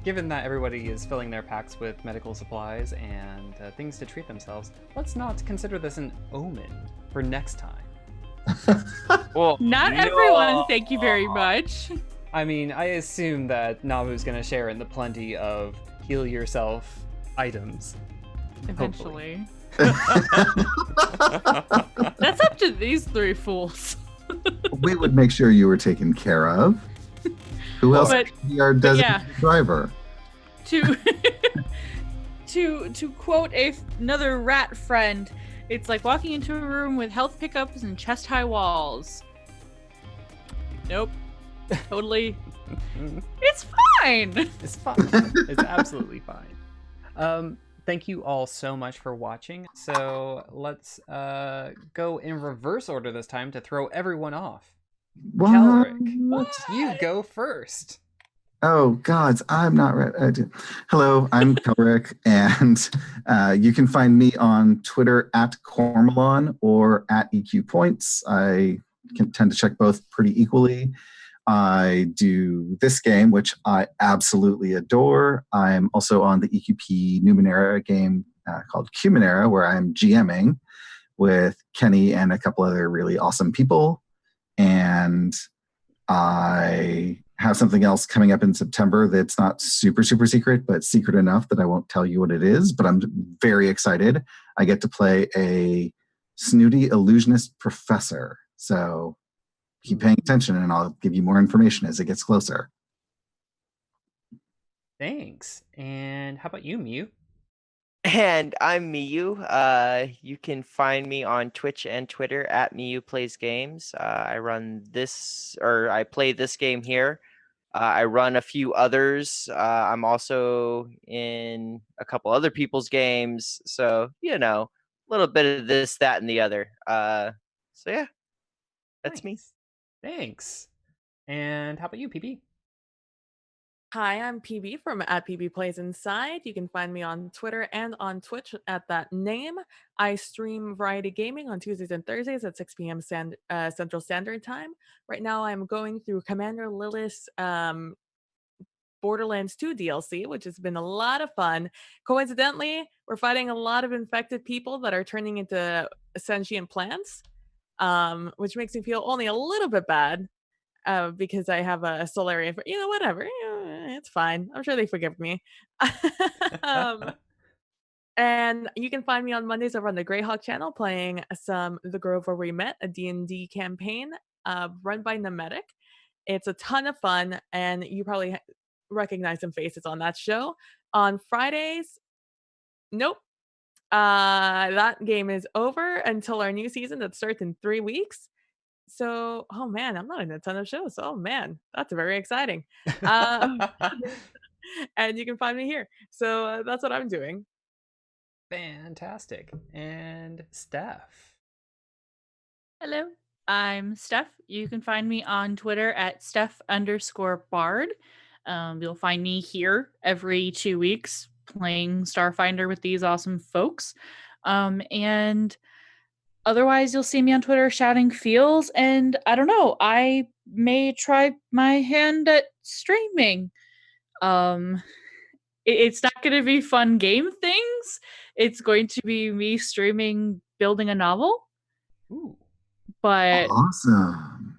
Given that everybody is filling their packs with medical supplies and things to treat themselves, let's not consider this an omen for next time. Well, Not no. everyone, thank you very much. I mean, I assume that Nabu's gonna share in the plenty of heal yourself items. Eventually. That's up to these three fools. We would make sure you were taken care of. Who else But- could be our designated driver? To to quote another rat friend, it's like walking into a room with health pickups and chest-high walls. Nope. Totally. It's fine. It's fine. It's absolutely fine. Thank you all so much for watching. So let's go in reverse order this time to throw everyone off. What? Calric, you go first. Oh, gods, I'm not ready. Hello, I'm Kelric, and you can find me on Twitter at Cormelon or at EQ Points. I can tend to check both pretty equally. I do this game, which I absolutely adore. I'm also on the EQP Numenera game called Cumenera, where I'm GMing with Kenny and a couple other really awesome people. And I have something else coming up in September that's not super, super secret, but secret enough that I won't tell you what it is. But I'm very excited. I get to play a snooty illusionist professor. So keep paying attention and I'll give you more information as it gets closer. Thanks. And how about you, Mew? And I'm Miyu. You can find me on Twitch and Twitter at Miyu Plays Games. I play this game here. I run a few others. I'm also in a couple other people's games. So, a little bit of this, that, and the other. So yeah, that's me. Nice. Thanks. And how about you, PB? Hi, I'm PB from at PB Plays Inside. You can find me on Twitter and on Twitch at that name. I stream variety gaming on Tuesdays and Thursdays at 6 p.m. Central Standard Time. Right now, I'm going through Commander Lilith's Borderlands 2 DLC, which has been a lot of fun. Coincidentally, we're fighting a lot of infected people that are turning into sentient plants, which makes me feel only a little bit bad. Because I have a Solarian, whatever. It's fine. I'm sure they forgive me. And you can find me on Mondays over on the Greyhawk channel playing some The Grove Where We Met, a D&D campaign run by Nemetic. It's a ton of fun, and you probably recognize some faces on that show. On Fridays, nope. That game is over until our new season that starts in 3 weeks. So, oh man, I'm not in a ton of shows. Oh man, that's very exciting. And you can find me here. So that's what I'm doing. Fantastic. And Steph. Hello, I'm Steph. You can find me on Twitter at Steph_Bard. You'll find me here every 2 weeks playing Starfinder with these awesome folks. And otherwise, you'll see me on Twitter shouting feels, and I don't know, I may try my hand at streaming. It's not going to be fun game things. It's going to be me streaming building a novel. Ooh. But Awesome.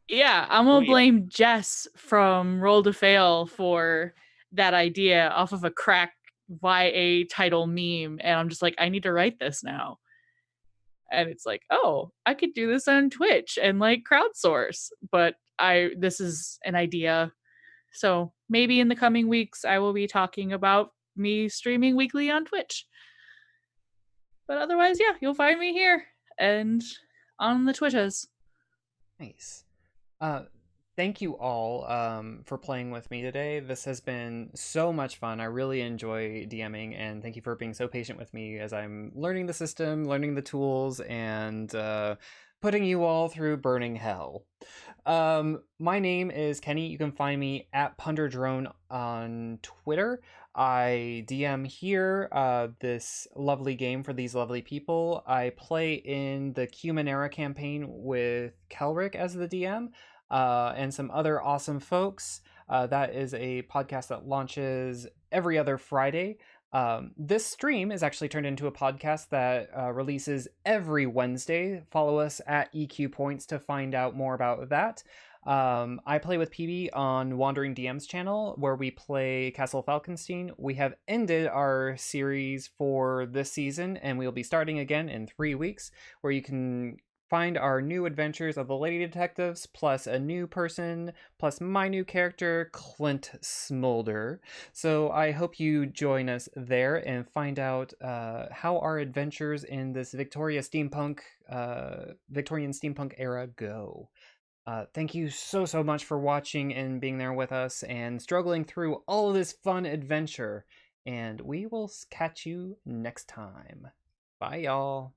yeah, I'm going to blame Jess from Roll to Fail for that idea off of a crack YA title meme. And I'm just like, I need to write this now. And it's like, oh, I could do this on Twitch and like crowdsource. But this is an idea. So maybe in the coming weeks, I will be talking about me streaming weekly on Twitch. But otherwise, yeah, you'll find me here and on the Twitches. Nice. Thank you all for playing with me today. This has been so much fun. I really enjoy DMing, and thank you for being so patient with me as I'm learning the system, learning the tools, and putting you all through burning hell. My name is Kenny. You can find me at Punderdrone on Twitter. I DM here this lovely game for these lovely people. I play in the Cumanera campaign with Kelric as the DM and some other awesome folks. That is a podcast that launches every other Friday. This stream is actually turned into a podcast that releases every Wednesday. Follow us at EQ Points to find out more about that. I play with PB on Wandering DM's channel, where we play Castle Falkenstein. We have ended our series for this season, and we'll be starting again in 3 weeks, where you can find our new adventures of the Lady Detectives, plus a new person, plus my new character, Clint Smolder. So I hope you join us there and find out how our adventures in this Victorian steampunk era go. Thank you so much for watching and being there with us and struggling through all of this fun adventure. And we will catch you next time. Bye, y'all.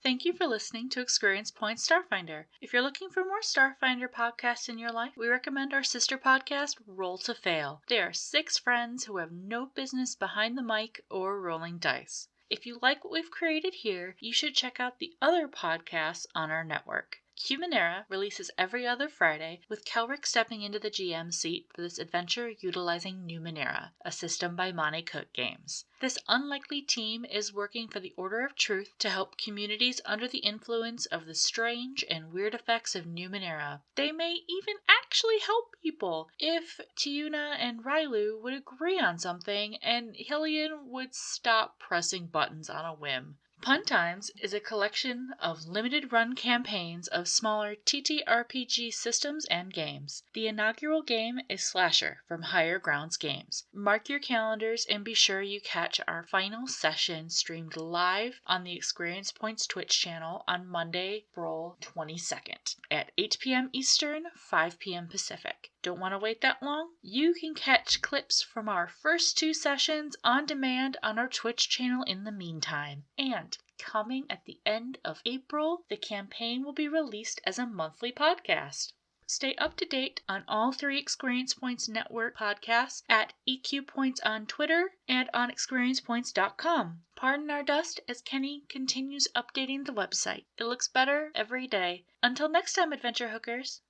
Thank you for listening to ExQueerience Points Starfinder. If you're looking for more Starfinder podcasts in your life, we recommend our sister podcast, Roll to Fail. They are 6 friends who have no business behind the mic or rolling dice. If you like what we've created here, you should check out the other podcasts on our network. Cumanera releases every other Friday, with Kelric stepping into the GM seat for this adventure utilizing Numenera, a system by Monte Cook Games. This unlikely team is working for the Order of Truth to help communities under the influence of the strange and weird effects of Numenera. They may even actually help people if Tiuna and Rylu would agree on something and Hillian would stop pressing buttons on a whim. Pun Times is a collection of limited-run campaigns of smaller TTRPG systems and games. The inaugural game is Slasher from Higher Grounds Games. Mark your calendars and be sure you catch our final session streamed live on the ExQueerience Points Twitch channel on Monday, April 22nd at 8 p.m. Eastern, 5 p.m. Pacific. Don't want to wait that long? You can catch clips from our first 2 sessions on demand on our Twitch channel in the meantime. And coming at the end of April, the campaign will be released as a monthly podcast. Stay up to date on all 3 ExQueerience Points Network podcasts at EQ Points on Twitter and on ExQueeriencePoints.com. Pardon our dust as Kenny continues updating the website. It looks better every day. Until next time, adventure hookers.